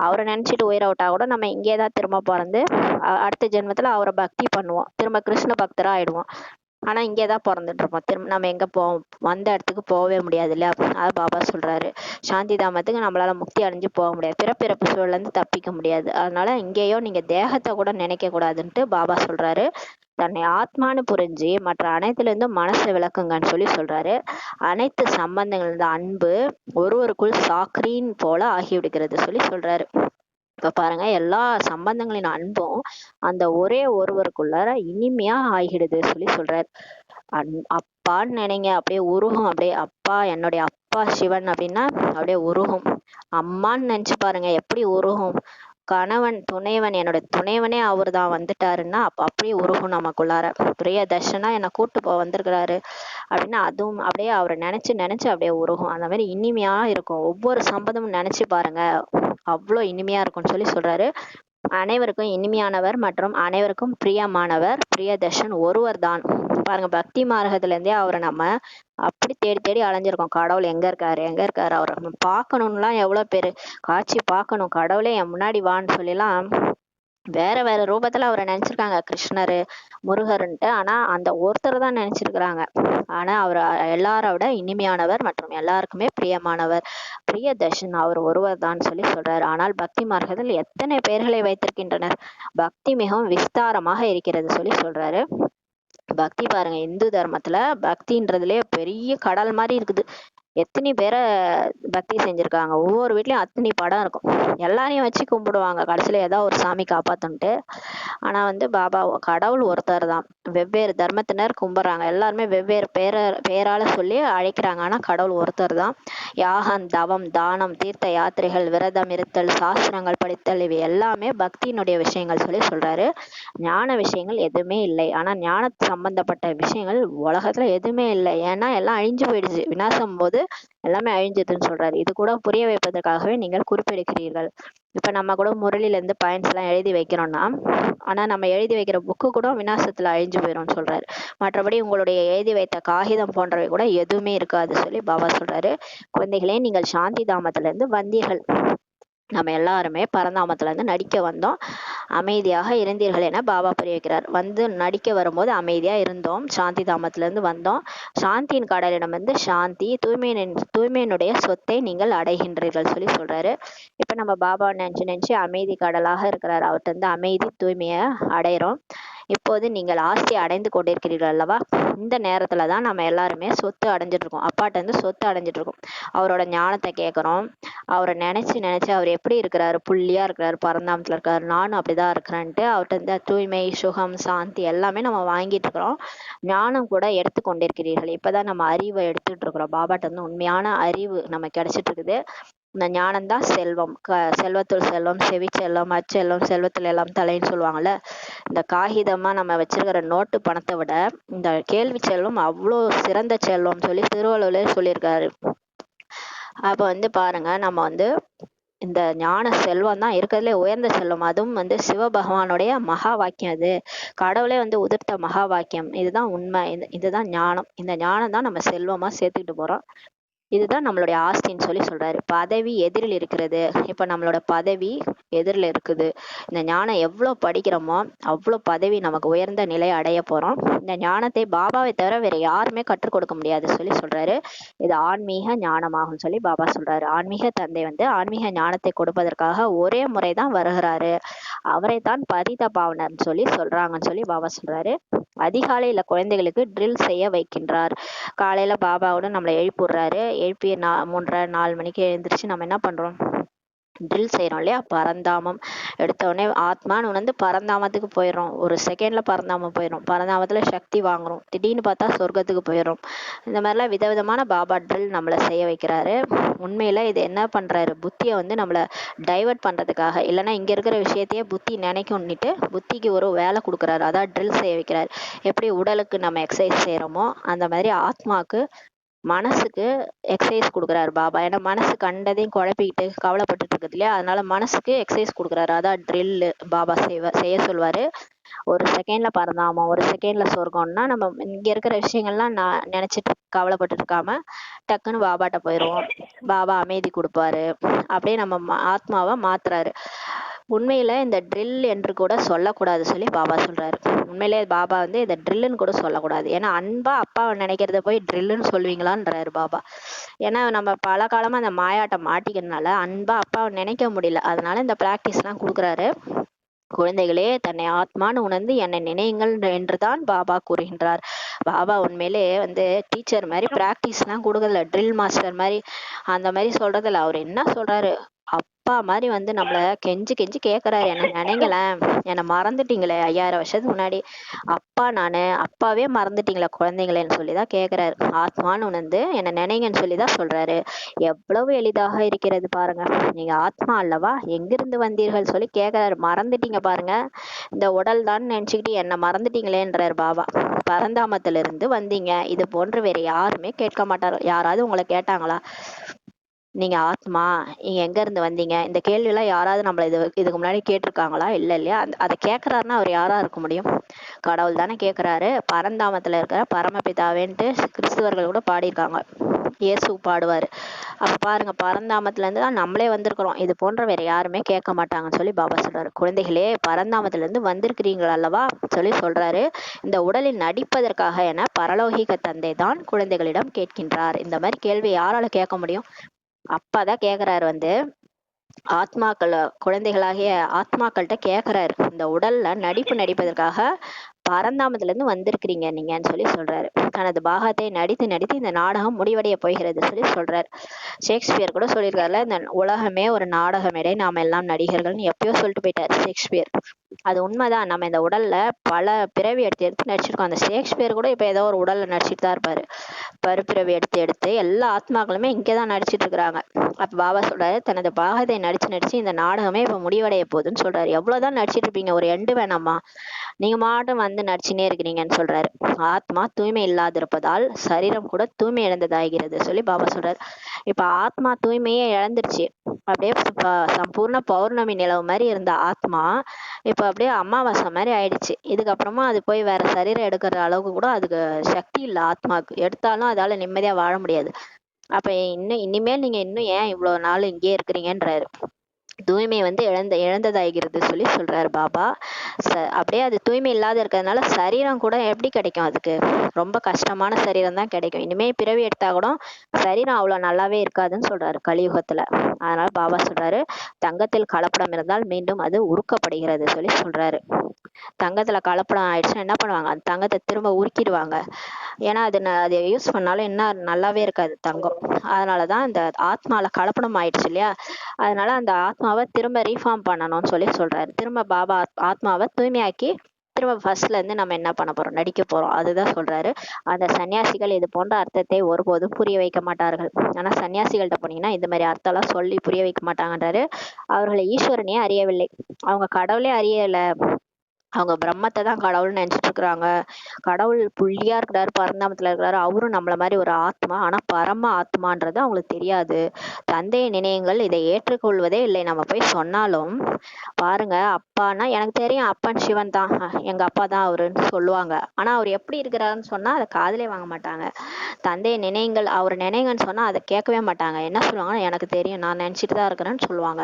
அவரை நினைச்சிட்டு உயிரை விட்டா கூட நம்ம இங்கேதான் திரும்ப பிறந்து அடுத்த ஜென்மத்துல அவரை பக்தி பண்ணுவோம், திரும்ப கிருஷ்ண பக்தரா ஆயிடுவோம். ஆனா இங்கேதான் பிறந்துட்டு இருப்போம். திரும்ப நம்ம எங்க வந்த இடத்துக்கு போகவே முடியாது இல்லையா. அது பாபா சொல்றாரு. சாந்தி தாமத்துக்கு நம்மளால முக்தி அடைஞ்சு போக முடியாது, பிறப்பிறப்பு சூழல்ல இருந்து தப்பிக்க முடியாது. அதனால இங்கேயோ நீங்க தேகத்தை கூட நினைக்க கூடாதுன்ட்டு பாபா சொல்றாரு. தன்னை ஆத்மானு புரிஞ்சு மற்ற அனைத்துல இருந்தும் மனசை விளக்குங்கன்னு சொல்லி சொல்றாரு. அனைத்து சம்பந்தங்கள் இந்த அன்பு ஒருவருக்குள் சாக்ரீன் போல ஆகிவிடுகிறது சொல்லி சொல்றாரு. இப்ப பாருங்க, எல்லா சம்பந்தங்களின் அன்பும் அந்த ஒரே ஒருவருக்குள்ளார இனிமையா ஆகிடுது சொல்லி சொல்றாரு. அப்பான்னு நினைங்க, அப்படியே உருகும். அப்படியே அப்பா, என்னுடைய அப்பா சிவன் அப்படின்னா அப்படியே உருகும். அம்மான்னு நினைச்சு பாருங்க எப்படி உருகும். கணவன் துணைவன், என்னோட துணைவனே அவர் தான் வந்துட்டாருன்னா அப்படியே உருகும் நமக்குள்ளார. பிரியதர்ஷனா என்னை கூட்டு வந்திருக்கிறாரு அப்படின்னா அதுவும் அப்படியே அவரை நினைச்சு நினைச்சு அப்படியே உருகும். அந்த மாதிரி இனிமையா இருக்கும். ஒவ்வொரு சம்பந்தமும் நினைச்சு பாருங்க. அவ்வளோ இனிமையா இருக்கும்னு சொல்லி சொல்றாரு. அனைவருக்கும் இனிமையானவர் மற்றும் அனைவருக்கும் பிரியமானவர் பிரியதர்ஷன் ஒருவர் தான். பாருங்க, பக்தி மார்க்கத்துல இருந்தே அவரை நம்ம அப்படி தேடி தேடி அலைஞ்சிருக்கோம். கடவுள் எங்க இருக்காரு, எங்க இருக்காரு, அவரை நம்ம பார்க்கணும்லாம் எவ்வளவு பேரு காட்சி பார்க்கணும், கடவுளே என் முன்னாடி வான்னு சொல்லிலாம் வேற வேற ரூபத்துல அவரை நினைச்சிருக்காங்க, கிருஷ்ணரு, முருகருன்ட்டு. ஆனா அந்த ஒருத்தர் தான் நினைச்சிருக்கிறாங்க. ஆனா அவர் எல்லாரை விட இனிமையானவர் மற்றும் எல்லாருக்குமே பிரியமானவர் பிரியதர்ஷன் அவர் ஒருவர் தான் சொல்லி சொல்றாரு. ஆனால் பக்தி மார்க்கத்தில் எத்தனை பெயர்களை வைத்திருக்கின்றனர், பக்தி மிகவும் விஸ்தாரமாக இருக்கிறது சொல்லி சொல்றாரு. பக்தி பாருங்க, இந்து தர்மத்துல பக்தின்றதுலயே பெரிய கடல் மாதிரி இருக்குது. எத்தனை பேரை பக்தி செஞ்சிருக்காங்க, ஒவ்வொரு வீட்லயும் அத்தனை படம் இருக்கும், எல்லாரையும் வச்சு கும்பிடுவாங்க, கடைசியில ஏதாவது ஒரு சாமி காப்பாத்துன்ட்டு. ஆனா வந்து பாபா கடவுள் ஒருத்தர் தான். வெவ்வேறு தர்மத்தினர் கும்பிடுறாங்க, எல்லாருமே வெவ்வேறு பேரால சொல்லி அழைக்கிறாங்க, ஆனா கடவுள் ஒருத்தர் தான். யாகம், தவம், தானம், தீர்த்த யாத்திரைகள், விரதம் இருத்தல், சாஸ்திரங்கள் படித்தல், இவை எல்லாமே பக்தியினுடைய விஷயங்கள் சொல்லி சொல்றாரு. ஞான விஷயங்கள் எதுவுமே இல்லை. ஆனா ஞான சம்பந்தப்பட்ட விஷயங்கள் உலகத்துல எதுவுமே இல்லை. ஏன்னா எல்லாம் அழிஞ்சு போயிடுச்சு, விநாசம் போது எல்லாமே அழிஞ்சதுன்னு சொல்றாரு. இது கூட புரிய வைப்பதற்காகவே நீங்கள் குறிப்பெடுக்கிறீர்கள். இப்ப நம்ம கூட முரளில இருந்து பாயிண்ட்ஸ் எல்லாம் எழுதி வைக்கிறோம்னா, ஆனா நம்ம எழுதி வைக்கிற புக்கு கூட விநாசத்துல அழிஞ்சு போயிடும்னு சொல்றாரு. மற்றபடி உங்களுடைய எழுதி வைத்த காகிதம் போன்றவை கூட எதுவுமே இருக்காது சொல்லி பாபா சொல்றாரு. குழந்தைகளே, நீங்கள் சாந்தி தாமத்துல இருந்து வந்தீர்கள். நம்ம எல்லாருமே பரந்தாமத்துல இருந்து நடிக்க வந்தோம், அமைதியாக இருந்தீர்கள் என பாபா புரிய வைக்கிறார். வந்து நடிக்க வரும்போது அமைதியா இருந்தோம், சாந்தி தாமத்துல இருந்து வந்தோம். சாந்தியின் கடலிடம் வந்து சாந்தி தூய்மையினுடைய சொத்தை நீங்கள் அடைகின்றீர்கள் சொல்லி சொல்றாரு. இப்ப நம்ம பாபா நினைச்சு நினைச்சு அமைதி கடலாக இருக்கிறார், அவர்கிட்ட இருந்து அமைதி தூய்மையை அடையிறோம். இப்போது நீங்கள் ஆஸ்தி அடைந்து கொண்டிருக்கிறீர்கள் அல்லவா, இந்த நேரத்துலதான் நம்ம எல்லாருமே சொத்து அடைஞ்சிட்டு இருக்கோம், அப்பாட்ட இருந்து சொத்து அடைஞ்சிட்டு இருக்கோம். அவரோட ஞானத்தை கேட்கிறோம், அவரை நினைச்சு நினைச்சு அவர் எப்படி இருக்கிறாரு, புள்ளியா இருக்கிறாரு, பரந்தாமத்துல இருக்காரு, நானும் அப்படிதான் இருக்கிறேன்ட்டு அவர்கிட்ட இந்த தூய்மை, சுகம், சாந்தி எல்லாமே நம்ம வாங்கிட்டு இருக்கிறோம். ஞானம் கூட எடுத்து கொண்டிருக்கிறீர்கள். இப்பதான் நம்ம அறிவை எடுத்துட்டு இருக்கிறோம், பாபாட்ட இருந்து உண்மையான அறிவு நம்ம கிடைச்சிட்டு இருக்குது. இந்த ஞானம்தான் செல்வம். செல்வத்துள் செல்வம், செவி செல்வம், அச்செல்வம், செல்வத்துல எல்லாம் தலைன்னு சொல்லுவாங்கல்ல. இந்த காகிதமா நம்ம வச்சிருக்கிற நோட்டு பணத்தை விட இந்த கேள்வி செல்வம் அவ்வளோ சிறந்த செல்வம் சொல்லி திருவள்ளுவரே சொல்லியிருக்காரு. அப்ப வந்து பாருங்க, நம்ம வந்து இந்த ஞான செல்வம் தான் இருக்கிறதுலே உயர்ந்த செல்வம். அதுவும் வந்து சிவபகவானுடைய மகா வாக்கியம், அது கடவுளே வந்து உதிர்த்த மகா வாக்கியம். இதுதான் உண்மை, இதுதான் ஞானம். இந்த ஞானம் தான் நம்ம செல்வமா சேர்த்துக்கிட்டு போறோம். இதுதான் நம்மளுடைய ஆஸ்தின்னு சொல்லி சொல்றாரு. பதவி எதிரில் இருக்கிறது. இப்ப நம்மளோட பதவி எதிரில் இருக்குது. இந்த ஞானம் எவ்வளவு படிக்கிறோமோ அவ்வளவு பதவி நமக்கு உயர்ந்த நிலையை அடைய போறோம். இந்த ஞானத்தை பாபாவை தவிர வேற யாருமே கற்றுக் கொடுக்க முடியாது சொல்லி சொல்றாரு. இது ஆன்மீக ஞானமாகும் சொல்லி பாபா சொல்றாரு. ஆன்மீக தந்தை வந்து ஆன்மீக ஞானத்தை கொடுப்பதற்காக ஒரே முறைதான் வருகிறாரு, அவரை தான் பரித பாவனர்னு சொல்லி சொல்றாங்கன்னு சொல்லி பாபா சொல்றாரு. அதிகாலையில குழந்தைகளுக்கு ட்ரில் செய்ய வைக்கின்றார். காலையில பாபாவோட நம்மளை எழுப்பிடுறாரு. எழுப்பி 3:30 4 மணிக்கு எழுந்திரிச்சு நம்ம என்ன பண்றோம், ட்ரில் செய்யறோம் இல்லையா. பரந்தாமம் எடுத்த உடனே ஆத்மான்னு உணர்ந்து பரந்தாமத்துக்கு போயிடும். ஒரு செகண்ட்ல பரந்தாமம் போயிடும், பரந்தாமத்துல சக்தி வாங்குறோம், திடீர்னு பார்த்தா சொர்க்கத்துக்கு போயிடும். இந்த மாதிரிலாம் விதவிதமான பாபா ட்ரில் நம்மளை செய்ய வைக்கிறாரு. உண்மையில இது என்ன பண்றாரு, புத்தியை வந்து நம்மளை டைவர்ட் பண்றதுக்காக, இல்லைன்னா இங்க இருக்கிற விஷயத்தையே புத்தி நினைக்கும்னுட்டு புத்திக்கு ஒரு வேலை கொடுக்குறாரு. அதான் ட்ரில் செய்ய வைக்கிறாரு. எப்படி உடலுக்கு நம்ம எக்ஸசைஸ் செய்யறோமோ அந்த மாதிரி ஆத்மாக்கு, மனசுக்கு எக்ஸசைஸ் கொடுக்குறாரு பாபா. ஏன்னா மனசு கண்டதையும் குழப்பிக்கிட்டு கவலைப்பட்டுட்டு இருக்குது இல்லையா, அதனால மனசுக்கு எக்ஸசைஸ் கொடுக்குறாரு. அதான் ட்ரில் பாபா செய்ய சொல்வாரு. ஒரு செகண்ட்ல பரந்தாமம், ஒரு செகண்ட்ல சொர்க்கம்னா நம்ம இங்க இருக்கிற விஷயங்கள்லாம் நான் நினைச்சிட்டு கவலைப்பட்டு இருக்காம டக்குன்னு பாபாட்ட போயிடுவோம். பாபா அமைதி கொடுப்பாரு. அப்படியே நம்ம ஆத்மாவை மாத்துறாரு. உண்மையில இந்த ட்ரில் என்று கூட சொல்லக்கூடாது சொல்லி பாபா சொல்றாரு. உண்மையிலே பாபா வந்து இந்த ட்ரில்லுன்னு கூட சொல்லக்கூடாது. ஏன்னா அன்பா அப்பாவை நினைக்கிறத போய் ட்ரில்லுன்னு சொல்வீங்களான்றாரு பாபா. ஏன்னா நம்ம பல காலமா அந்த மாயாட்டம் மாட்டிக்கிறதுனால அன்பா அப்பாவை நினைக்க முடியல, அதனால இந்த பிராக்டிஸ் எல்லாம் கொடுக்குறாரு. குழந்தைகளே, தன்னை ஆத்மான்னு உணர்ந்து என்னை நினையுங்கள் என்றுதான் பாபா கூறுகின்றார். பாபா உண்மையிலே வந்து டீச்சர் மாதிரி பிராக்டிஸ் எல்லாம் கொடுக்கறதில்ல, ட்ரில் மாஸ்டர் மாதிரி அந்த மாதிரி சொல்றதில்ல. அவர் என்ன சொல்றாரு, அப்பா மாதிரி வந்து நம்மள கெஞ்சி கெஞ்சி கேட்கறாரு, என்ன நினைங்களேன், என்னை மறந்துட்டீங்களே 5000 வருஷத்துக்கு முன்னாடி, அப்பா நானு, அப்பாவே மறந்துட்டீங்களே குழந்தைங்களேன்னு சொல்லிதான் கேட்கிறாரு. ஆத்மான்னு உணர்ந்து என்னை நினைங்கன்னு சொல்லிதான் சொல்றாரு. எவ்வளவு எளிதாக இருக்கிறது பாருங்க. நீங்க ஆத்மா அல்லவா, எங்கிருந்து வந்தீர்கள் சொல்லி கேட்கிறாரு. மறந்துட்டீங்க பாருங்க, இந்த உடல் தான் நினைச்சுக்கிட்டு என்ன மறந்துட்டீங்களேன்றாரு பாபா. பரந்தாமத்துல இருந்து வந்தீங்க, இது போன்று வேற யாருமே கேட்க மாட்டாரு. யாராவது உங்களை கேட்டாங்களா? நீங்க ஆத்மா, நீங்க எங்க இருந்து வந்தீங்க, இந்த கேள்வி எல்லாம் யாராவது நம்மள இதுக்கு முன்னாடி கேட்டிருக்காங்களா? இல்ல இல்லையா? அதை கேட்கிறாருன்னா அவர் யாரா இருக்க முடியும்? கடவுள் தானே கேட்கிறாரு. பரந்தாமத்துல இருக்கிற பரமபிதாவேன்ட்டு கிறிஸ்துவர்கள் கூட பாடியிருக்காங்க. இயேசு பாடுவாரு. அப்ப பாருங்க, பரந்தாமத்துல இருந்து தான் நம்மளே வந்திருக்கிறோம். இது போன்ற வேற யாருமே கேட்க மாட்டாங்கன்னு சொல்லி பாபா சொல்றாரு. குழந்தைகளே, பரந்தாமத்துல இருந்து வந்திருக்கிறீர்கள் அல்லவா சொல்லி சொல்றாரு. இந்த உடலில் நடிப்பதற்காக என பரலோகிக தந்தை தான் குழந்தைகளிடம் கேட்கின்றார். இந்த மாதிரி கேள்வி யாரால கேட்க முடியும்? அப்பாதான் கேக்குறாரு. ஆத்மாக்கள், குழந்தைகளாகிய ஆத்மாக்கள்கிட்ட கேக்குறாரு. இந்த உடல்ல நடிப்பதற்காக பரந்தாமத்துல இருந்து வந்திருக்கிறீங்க நீங்கன்னு சொல்லி சொல்றாரு. தனது பாகத்தை நடித்து நடித்து இந்த நாடகம் முடிவடைய போகிறது சொல்லி சொல்றாரு. ஷேக்ஸ்பியர் கூட சொல்லியிருக்காருல, இந்த உலகமே ஒரு நாடக மேடை, நாம எல்லாம் நடிகர்கள்னு எப்பயோ சொல்லிட்டு போயிட்டாரு ஷேக்ஸ்பியர். அது உண்மைதான். நம்ம இந்த உடல்ல பல பிறவி எடுத்து எடுத்து நடிச்சிருக்கோம். அந்த ஷேக்ஸ்பியர் கூட இப்ப ஏதோ ஒரு உடல்ல நடிச்சிட்டு தான் இருப்பாரு. பருப்பிறவி எடுத்து எடுத்து எல்லா ஆத்மாக்களுமே இங்கதான் நடிச்சிட்டு இருக்கிறாங்க. அப்ப பாபா சொல்றாரு, தனது பாகத்தை நடிச்சு நடிச்சு இந்த நாடகமே இப்ப முடிவடைய போகுதுன்னு சொல்றாரு. எவ்வளவுதான் நடிச்சிட்டு இருப்பீங்க? ஒரு எண்டு வேணாமா? நீங்க மாட்டும் வந்து நடிச்சுனே இருக்கிறீங்கன்னு சொல்றாரு. ஆத்மா தூய்மை இல்லாதிருப்பதால் சரீரம் கூட தூய்மை இழந்ததாகிறது சொல்லி பாபா சொல்றாரு. இப்ப ஆத்மா தூய்மையே இழந்துருச்சு. அப்படியே சம்பூர்ண பௌர்ணமி நிலவு மாதிரி இருந்த ஆத்மா இப்ப அப்படியே அமாவாசை மாதிரி ஆயிடுச்சு. இதுக்கப்புறமா அது போய் வேற சரீரம் எடுக்கிற அளவுக்கு கூட அதுக்கு சக்தி இல்லை ஆத்மாவுக்கு. எடுத்தாலும் அதால நிம்மதியா வாழ முடியாது. அப்ப இனிமேல் நீங்க இன்னும் ஏன் இவ்வளவு நாள் இங்கேயே இருக்கிறீங்கன்றாரு. தூய்மை இழந்ததாகிறது சொல்லி சொல்றாரு பாபா. அப்படியே அது தூய்மை இல்லாத இருக்கிறதுனால சரீரம் கூட எப்படி கிடைக்கும்? அதுக்கு ரொம்ப கஷ்டமான சரீரம் தான் கிடைக்கும். இனிமே பிறவி எடுத்தா கூட சரீரம் அவ்வளவு நல்லாவே இருக்காதுன்னு சொல்றாரு கலியுகத்துல. அதனால பாபா சொல்றாரு, தங்கத்தில் கலப்படம் இருந்தால் மீண்டும் அது உருக்கப்படுகிறது சொல்லி சொல்றாரு. தங்கத்துல கலப்படம் ஆயிடுச்சுன்னா என்ன பண்ணுவாங்க? அந்த தங்கத்தை திரும்ப உருக்கிடுவாங்க. ஏன்னா அதை யூஸ் பண்ணாலும் என்ன நல்லாவே இருக்காது தங்கம். அதனாலதான் இந்த ஆத்மால கலப்படம் ஆயிடுச்சு இல்லையா? அதனால அந்த ஆத்மாவை திரும்ப ரீஃபார்ம் பண்ணணும்னு சொல்லி சொல்றாரு. திரும்ப பாபா ஆத்மாவை தூய்மையாக்கி திரும்ப ஃபர்ஸ்ட்ல இருந்து நம்ம என்ன பண்ண போறோம்? நடிக்க போறோம். அதுதான் சொல்றாரு. அந்த சன்னியாசிகள் இது போன்ற அர்த்தத்தை ஒருபோதும் புரிய வைக்க மாட்டார்கள். ஆனா சன்னியாசிகள்கிட்ட போனீங்கன்னா இந்த மாதிரி அர்த்தம் எல்லாம் சொல்லி புரிய வைக்க மாட்டாங்கன்றாரு. அவர்களை ஈஸ்வரனே அறியவில்லை. அவங்க கடவுளே அறியல. அவங்க பிரம்மத்தை தான் கடவுள்னு நினைச்சிட்டு இருக்கிறாங்க. கடவுள் புள்ளியா இருக்கிறாரு, பரந்தாமத்துல இருக்கிறாரு. அவரும் நம்மள மாதிரி ஒரு ஆத்மா. ஆனா பரம ஆத்மான்றது அவங்களுக்கு தெரியாது. தந்தையை நினையுங்கள், இதை ஏற்றுக்கொள்வதே இல்லை. நம்ம போய் சொன்னாலும் பாருங்க, அப்பான்னா எனக்கு தெரியும் அப்பன் சிவன் தான், எங்க அப்பா தான் அவருன்னு சொல்லுவாங்க. ஆனா அவர் எப்படி இருக்கிறாருன்னு சொன்னா அதை காதுலே வாங்க மாட்டாங்க. தந்தையை நினையுங்கள், அவர் நினைங்கன்னு சொன்னா அதை கேட்கவே மாட்டாங்க. என்ன சொல்லுவாங்கன்னா, எனக்கு தெரியும், நான் நினைச்சிட்டு தான் இருக்கிறேன்னு சொல்லுவாங்க.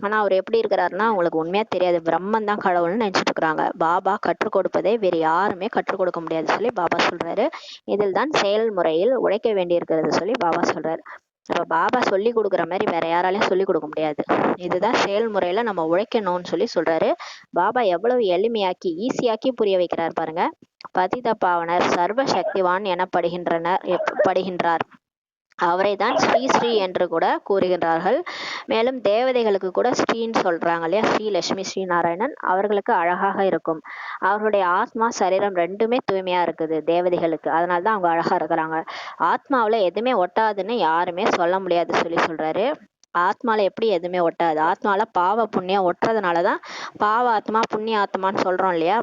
ஆனா அவர் எப்படி இருக்கிறாருன்னா அவங்களுக்கு உண்மையா தெரியாது. பிரம்மன் தான் கடவுள்னு நினைச்சிட்டு இருக்கிறாங்க. பாபா கற்றுக் கொடுப்பதை வேறு யாருமே கற்றுக் கொடுக்க முடியாது சொல்லி பாபா சொல்றாரு. இதில் தான் செயல்முறையில் உழைக்க வேண்டியிருக்கிறது சொல்லி பாபா சொல்றாரு. அப்ப பாபா சொல்லி கொடுக்குற மாதிரி வேற யாராலையும் சொல்லி கொடுக்க முடியாது. இதுதான் செயல்முறையில நம்ம உழைக்கணும்னு சொல்லி சொல்றாரு. பாபா எவ்வளவு எளிமையாக்கி ஈஸியாக்கி புரிய வைக்கிறார் பாருங்க. பதித பாவனர் சர்வ சக்திவான் படுகின்றார். அவரை தான் ஸ்ரீ ஸ்ரீ என்று கூட கூறுகின்றார்கள். மேலும் தேவதைகளுக்கு கூட ஸ்ரீன்னு சொல்றாங்க இல்லையா? ஸ்ரீ லட்சுமி, ஸ்ரீ நாராயணன். அவர்களுக்கு அழகாக இருக்கும். அவர்களுடைய ஆத்மா சரீரம் ரெண்டுமே தூய்மையா இருக்குது தேவதைகளுக்கு. அதனாலதான் அவங்க அழகா இருக்கிறாங்க. ஆத்மாவுல எதுவுமே ஒட்டாதுன்னு யாருமே சொல்ல முடியாது சொல்லி சொல்றாரு. ஆத்மால எப்படி எதுவுமே ஒட்டாது? ஆத்மால பாவ புண்ணியம் ஒட்டுறதுனாலதான் பாவ ஆத்மா புண்ணிய ஆத்மான்னு சொல்றோம் இல்லையா?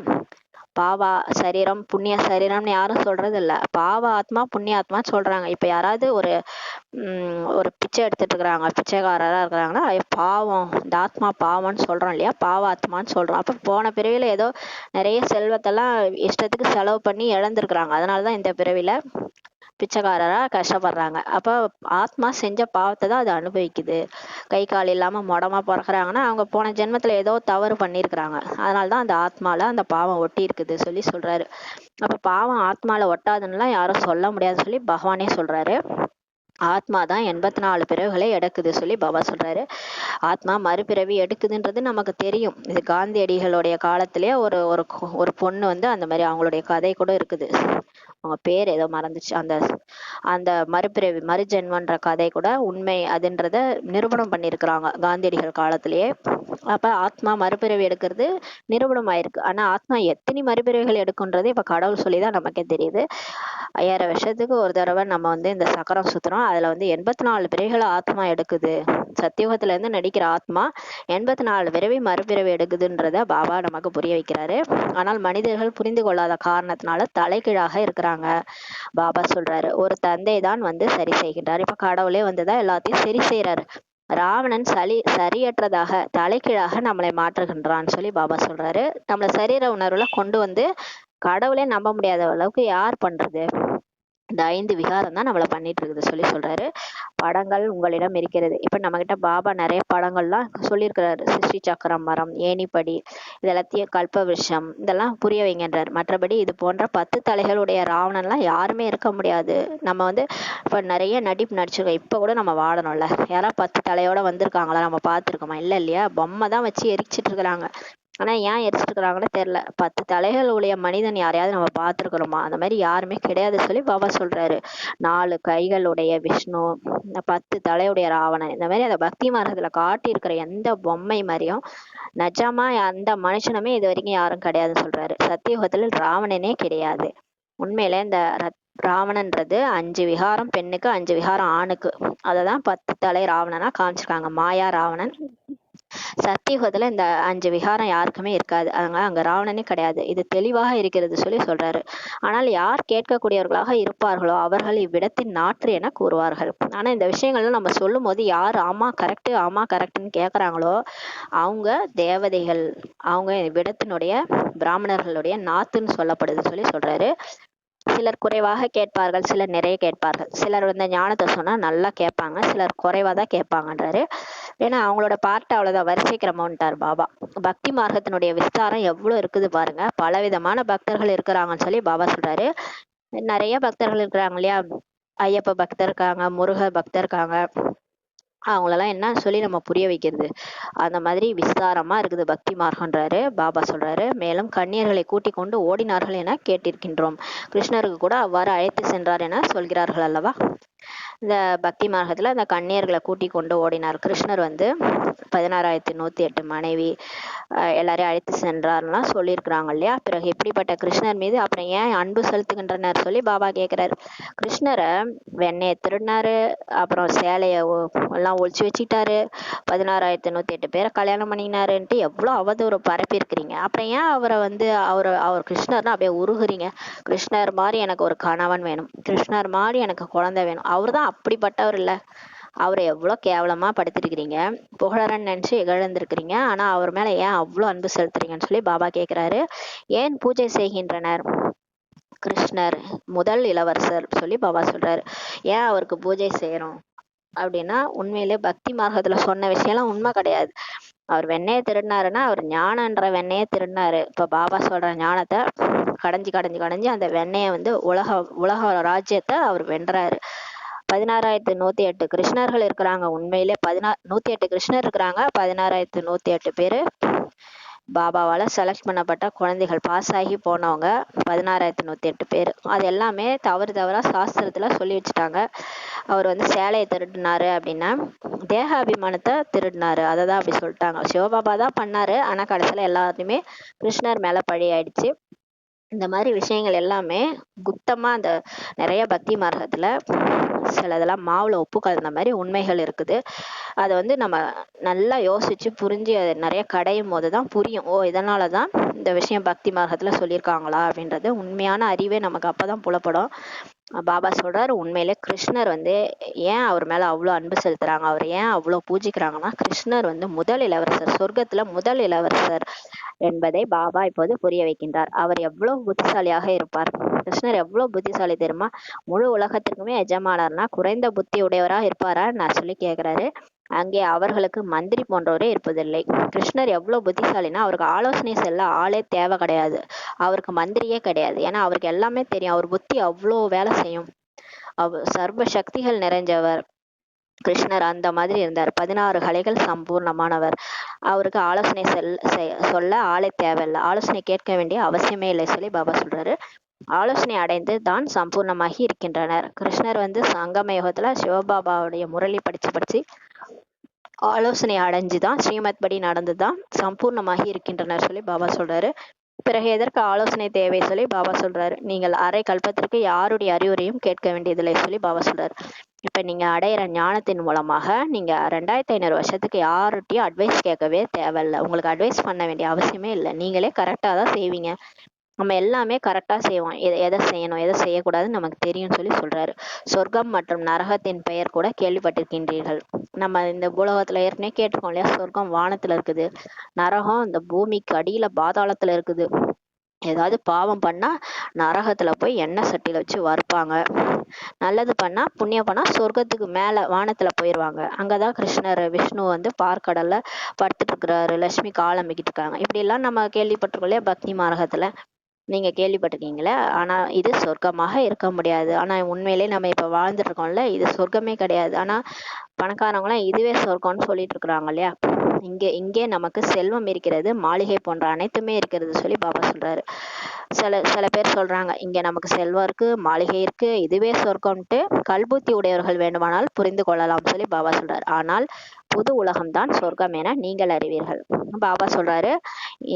பாவ சரீரம் புண்ணிய சரீரம்னு யாரும் சொல்றது இல்ல. பாவ ஆத்மா புண்ணிய ஆத்மா சொல்றாங்க. இப்ப யாராவது ஒரு பிச்சை எடுத்துட்டு இருக்கிறாங்க, பிச்சைக்காரரா இருக்கிறாங்கன்னா பாவம், இந்த ஆத்மா பாவம்னு சொல்றோம் இல்லையா? பாவ ஆத்மான்னு சொல்றோம். அப்ப போன பிறவில ஏதோ நிறைய செல்வத்தெல்லாம் இஷ்டத்துக்கு செலவு பண்ணி இழந்திருக்கிறாங்க. அதனாலதான் இந்த பிறவில பிச்சைக்காரரா கஷ்டப்படுறாங்க. அப்ப ஆத்மா செஞ்ச பாவத்தை தான் அது அனுபவிக்குது. கை கால் இல்லாம மொடமா பிறக்குறாங்கன்னா அவங்க போன ஜென்மத்துல ஏதோ தவறு பண்ணிருக்கிறாங்க. அதனாலதான் அந்த ஆத்மால அந்த பாவம் ஒட்டி இருக்குது சொல்லி சொல்றாரு. அப்ப பாவம் ஆத்மால ஒட்டாதுன்னுலாம் யாரும் சொல்ல முடியாதுன்னு சொல்லி பகவானே சொல்றாரு. ஆத்மா தான் 84 பிறவிகளை எடுக்குது சொல்லி பாபா சொல்றாரு. ஆத்மா மறுபிறவி எடுக்குதுன்றது நமக்கு தெரியும். இது காந்தியடிகளுடைய காலத்திலேயே ஒரு பொண்ணு அந்த மாதிரி அவங்களுடைய கதை கூட இருக்குது. அவங்க பேர் ஏதோ மறந்துச்சு. அந்த மறுபிறவி மறுஜென்மன்ற கதை கூட உண்மை அதுன்றத நிரூபணம் பண்ணியிருக்கிறாங்க காந்தியடிகள் காலத்திலேயே. அப்ப ஆத்மா மறுபிறவி எடுக்கிறது நிரூபணம் ஆயிருக்கு. ஆனா ஆத்மா எத்தனை மறுபிறவிகள் எடுக்குன்றது இப்ப கடவுள் சொல்லிதான் நமக்கே தெரியுது. 5000 வருஷத்துக்கு ஒரு தடவை நம்ம இந்த சக்கரம் சுத்துறோம். அதுல 84 பிறவிகளை ஆத்மா எடுக்குது. சத்தியுகத்துல இருந்து நடிக்கிற ஆத்மா 84 பிறவி மறுபிறவி எடுக்குதுன்றத பாபா நமக்கு புரிய வைக்கிறாரு. ஆனால் மனிதர்கள் புரிந்து கொள்ளாத காரணத்தினால தலைகீழாக இருக்கிறாங்க. பாபா சொல்றாரு, ஒரு தந்தை தான் வந்து சரி செய்கின்றார். இப்ப கடவுளே வந்துதான் எல்லாத்தையும் சரி செய்யறாரு. ராவணன் சரியற்றதாக தலைகீழாக நம்மளை மாற்றுகின்றான்னு சொல்லி பாபா சொல்றாரு. நம்மள சரீர உணர்வுல கொண்டு வந்து கடவுளே நம்ப முடியாத அளவுக்கு யார் பண்றது? இந்த 5 விகாரம் தான் நம்மள பண்ணிட்டு இருக்குது சொல்லி சொல்றாரு. படங்கள் உங்களிடம் இருக்கிறது. இப்ப நம்ம கிட்ட பாபா நிறைய படங்கள்லாம் சொல்லியிருக்கிறாரு. சிருஷ்டி சக்கரம், மரம், ஏணிப்படி, இதெல்லாத்தையும் கல்ப விஷம், இதெல்லாம் புரிய வைங்கன்றார். மற்றபடி இது போன்ற 10 தலைகளுடைய ராவணன்லாம் யாருமே இருக்க முடியாது. நம்ம வந்து இப்ப நிறைய நடிப்பு நடிச்சிருக்கோம். இப்ப கூட நம்ம வாழணும்ல. யாராவது 10 தலையோட வந்திருக்காங்களா? நம்ம பார்த்திருக்கோமா? இல்ல இல்லையா? பொம்மை தான் வச்சு எரிச்சிட்டு இருக்கிறாங்க. ஆனா ஏன் எரிச்சிட்டு இருக்கிறாங்கன்னு தெரியல. 10 தலைகளுடைய மனிதன் யாரையாவது நம்ம பார்த்திருக்கிறோமா? அந்த மாதிரி யாருமே கிடையாது சொல்லி பாபா சொல்றாரு. 4 கைகளுடைய விஷ்ணு, 10 தலையுடைய ராவணன், இந்த மாதிரி அந்த பக்தி மார்க்கத்துல காட்டி இருக்கிற எந்த பொம்மை மாதிரியும் நிஜமா அந்த மனுஷனுமே இது வரைக்கும் யாரும் கிடையாதுன்னு சொல்றாரு. சத்தியுகத்துல ராவணனே கிடையாது. உண்மையில இந்த ராவணன்றது 5 விகாரம் பெண்ணுக்கு, 5 விகாரம் ஆணுக்கு. அததான் 10 தலை ராவணனா காமிச்சிருக்காங்க. மாயா ராவணன். சத்தியுகத்துல இந்த 5 விகாரம் யாருக்குமே இருக்காது. அதனால அங்க ராவணனே கிடையாது. இது தெளிவாக இருக்கிறது சொல்லி சொல்றாரு. ஆனால் யார் கேட்கக்கூடியவர்களாக இருப்பார்களோ அவர்கள் இவ்விடத்தின் நாற்று என கூறுவார்கள். ஆனா இந்த விஷயங்கள்லாம் நம்ம சொல்லும் போது யார் ஆமா கரெக்ட் ஆமா கரெக்ட்னு கேக்குறாங்களோ அவங்க தேவதைகள், அவங்க இவ்விடத்தினுடைய பிராமணர்களுடைய நாத்துன்னு சொல்லப்படுது சொல்லி சொல்றாரு. சிலர் குறைவாக கேட்பார்கள், சிலர் நிறைய கேட்பார்கள். சிலர் வந்து ஞானத்தை சொன்னா நல்லா கேட்பாங்க, சிலர் குறைவாதான் கேட்பாங்கன்றாரு. ஏன்னா அவங்களோட பார்ட் அவ்வளவுதான், வரிசை கிரமம்ட்டார் பாபா. பக்தி மார்க்கத்தினுடைய விஸ்தாரம் எவ்வளவு இருக்குது பாருங்க. பலவிதமான பக்தர்கள் இருக்கிறாங்கன்னு சொல்லி பாபா சொல்றாரு. நிறைய பக்தர்கள் இருக்கிறாங்க இல்லையா? ஐயப்ப பக்தர் இருக்காங்க, முருக பக்தர் இருக்காங்க. அவங்களெல்லாம் என்ன சொல்லி நம்ம புரிய வைக்கிறது? அந்த மாதிரி விஸ்தாரமா இருக்குது பக்தி மார்க்கன்றாரு பாபா சொல்றாரு. மேலும் கன்னியர்களை கூட்டிக் கொண்டு ஓடினார்கள் என கேட்டிருக்கின்றோம். கிருஷ்ணருக்கு கூட அவ்வாறு அழைத்து சென்றார் என சொல்கிறார்கள் அல்லவா? இந்த பக்தி மார்க்கத்துல அந்த கன்னியர்களை கூட்டி கொண்டு ஓடினார். கிருஷ்ணர் வந்து 16,108 மனைவி எல்லாரையும் அழைத்து சென்றார்லாம் சொல்லியிருக்கிறாங்க இல்லையா? பிறகு இப்படிப்பட்ட கிருஷ்ணர் மீது அப்புறம் ஏன் அன்பு செலுத்துகின்றனர் சொல்லி பாபா கேட்கிறாரு. கிருஷ்ணரை வெண்ணெயை திருடினாரு, அப்புறம் சேலைய எல்லாம் ஒழிச்சு வச்சுக்கிட்டாரு, 16,108 பேரை கல்யாணம் பண்ணினாருன்ட்டு எவ்வளவு அவதூறு பரப்பி இருக்கிறீங்க. அப்புறம் ஏன் அவரை வந்து அவர் கிருஷ்ணர்னா அப்படியே உருகுறீங்க? கிருஷ்ணர் மாதிரி எனக்கு ஒரு கணவன் வேணும், கிருஷ்ணர் மாதிரி எனக்கு குழந்தை வேணும். அவர் தான் அப்படிப்பட்டவர் இல்ல. அவரை எவ்வளவு கேவலமா படுத்திருக்கிறீங்க, புகழரன் நினைச்சு இகழ்ந்திருக்கிறீங்க. ஆனா அவர் மேல ஏன் அவ்வளவு அன்பு செலுத்துறீங்கன்னு சொல்லி பாபா கேக்குறாரு. ஏன் பூஜை செய்கின்றனர்? கிருஷ்ணர் முதல் இளவரசர் சொல்லி பாபா சொல்றாரு. ஏன் அவருக்கு பூஜை செய்யறோம் அப்படின்னா, உண்மையிலே பக்தி மார்க்கத்துல சொன்ன விஷயம்லாம் உண்மை கிடையாது. அவர் வெண்ணையை திருடினாருன்னா அவர் ஞானன்ற வெண்ணையை திருடினாரு. இப்ப பாபா சொல்ற ஞானத்தை கடைஞ்சு கடைஞ்சு கடைஞ்சு அந்த வெண்ணையை வந்து உலக ராஜ்யத்தை அவர் வென்றாரு. 16,108 கிருஷ்ணர்கள் இருக்கிறாங்க. உண்மையிலே 108 கிருஷ்ணர் இருக்கிறாங்க. 16,108 பேரு பாபாவால செலக்ட் பண்ணப்பட்ட குழந்தைகள், பாஸ் ஆகி போனவங்க 16,108 பேர். அது எல்லாமே தவறா சாஸ்திரத்துல சொல்லி வச்சுட்டாங்க. அவர் வந்து சேலையை திருடினாரு அப்படின்னா தேகாபிமானத்தை திருடினாரு, அததான் அப்படி சொல்லிட்டாங்க. சிவபாபா தான் பண்ணாரு, ஆனா கடைசியில எல்லாத்தையுமே கிருஷ்ணர் மேல பழி ஆயிடுச்சு. இந்த மாதிரி விஷயங்கள் எல்லாமே குப்தமா அந்த நிறைய பக்தி மார்க்கத்துல சிலதெல்லாம் மாவுல உப்பு கலந்த மாதிரி உண்மைகள் இருக்குது. அதை வந்து நம்ம நல்லா யோசிச்சு புரிஞ்சு அதை நிறைய கடையும் போதுதான் புரியும். ஓ, இதனாலதான் இந்த விஷயம் பக்தி மார்க்கத்துல சொல்லியிருக்காங்களா அப்படின்றது உண்மையான அறிவே நமக்கு அப்பதான் புலப்படும். பாபா சொல்றாரு, உண்மையிலே கிருஷ்ணர் வந்து ஏன் அவர் மேல அவ்வளவு அன்பு செலுத்துறாங்க, அவர் ஏன் அவ்வளவு பூஜிக்கிறாங்கன்னா, கிருஷ்ணர் வந்து முதல் இளவரசர், சொர்க்கத்துல முதல் இளவரசர் என்பதை பாபா இப்போது புரிய வைக்கின்றார். அவர் எவ்வளவு புத்திசாலியாக இருப்பார். கிருஷ்ணர் எவ்வளவு புத்திசாலி தெரியுமா? முழு உலகத்திற்குமே எஜமானர்னா குறைந்த புத்தி உடையவரா இருப்பாரா நான் சொல்லி கேக்குறாரு. அங்கே அவர்களுக்கு மந்திரி போன்றவரே இருப்பதில்லை. கிருஷ்ணர் எவ்வளவு புத்திசாலினா அவருக்கு ஆலோசனை செல்ல ஆளே தேவை கிடையாது, அவருக்கு மந்திரியே கிடையாது. ஏன்னா அவருக்கு எல்லாமே தெரியும். அவர் புத்தி அவ்வளோ வேலை செய்யும். அவர் சர்வ சக்திகள் நிறைஞ்சவர் கிருஷ்ணர். அந்த மாதிரி இருந்தார். 16 கலைகள் சம்பூர்ணமானவர். அவருக்கு ஆலோசனை சொல்ல ஆளே தேவையில்லை, ஆலோசனை கேட்க வேண்டிய அவசியமே இல்லை சொல்லி பாபா சொல்றாரு. ஆலோசனை அடைந்து தான் சம்பூர்ணமாகி இருக்கின்றனர். கிருஷ்ணர் வந்து சங்கம யுகத்துல சிவபாபாவுடைய முரளி படிச்சு ஆலோசனை அடைஞ்சுதான் ஸ்ரீமத் படி நடந்துதான் சம்பூர்ணமாகி இருக்கின்றனர் சொல்லி பாபா சொல்றாரு. பிறகு எதற்கு ஆலோசனை தேவை சொல்லி பாபா சொல்றாரு. நீங்கள் அரை கல்பத்திற்கு யாருடைய அறிவுரையும் கேட்க வேண்டியதில்லை சொல்லி பாபா சொல்றாரு. இப்ப நீங்க அடையிற ஞானத்தின் மூலமாக நீங்க 2500 வருஷத்துக்கு யார்கிட்டயும் அட்வைஸ் கேட்கவே தேவையில்ல. உங்களுக்கு அட்வைஸ் பண்ண வேண்டிய அவசியமே இல்லை. நீங்களே கரெக்டா தான் செய்வீங்க. நம்ம எல்லாமே கரெக்டா செய்வோம். எதை செய்யணும் எதை செய்யக்கூடாதுன்னு நமக்கு தெரியும்னு சொல்லி சொல்றாரு. சொர்க்கம் மற்றும் நரகத்தின் பெயர் கூட கேள்விப்பட்டிருக்கின்றீர்கள். நம்ம இந்த உலகத்துல ஏற்கனவே கேட்டிருக்கோம் இல்லையா? சொர்க்கம் வானத்துல இருக்குது, நரகம் இந்த பூமிக்கு அடியில பாதாளத்துல இருக்குது. ஏதாவது பாவம் பண்ணா நரகத்துல போய் எண்ணெய் சட்டியில வச்சு வறுப்பாங்க. நல்லது பண்ணா புண்ணியம் பண்ணா சொர்க்கத்துக்கு மேல வானத்துல போயிருவாங்க. அங்கதான் கிருஷ்ணர் விஷ்ணு வந்து பார்க்கடல்ல படுத்துட்டு இருக்கிறாரு, லட்சுமி கால் அமைக்கிட்டு இருக்காங்க. இப்படி எல்லாம் நம்ம கேள்விப்பட்டிருக்கோம் இல்லையா பக்தி மார்க்கத்துல? நீங்க கேள்விப்பட்டிருக்கீங்களே. ஆனா இது சொர்க்கமாக இருக்க முடியாது. ஆனா உண்மையிலே நம்ம இப்ப வாழ்ந்துட்டு இருக்கோம்ல, இது சொர்க்கமே கிடையாது. ஆனா பணக்காரவங்களாம் இதுவே சொர்க்கம்னு சொல்லிட்டு இருக்கிறாங்க இல்லையா? இங்கே நமக்கு செல்வம் இருக்கிறது, மாளிகை போன்ற அனைத்துமே இருக்கிறது சொல்லி பாபா சொல்றாரு. சில பேர் சொல்றாங்க இங்க நமக்கு செல்வம் இருக்கு, மாளிகை இருக்கு, இதுவே சொர்க்கம்ட்டு கல்புத்தி உடையவர்கள் வேண்டுமானால் புரிந்து கொள்ளலாம் சொல்லி பாபா சொல்றாரு. ஆனால் புது உலகம்தான் சொர்க்கம் என நீங்கள் அறிவீர்கள். பாபா சொல்றாரு,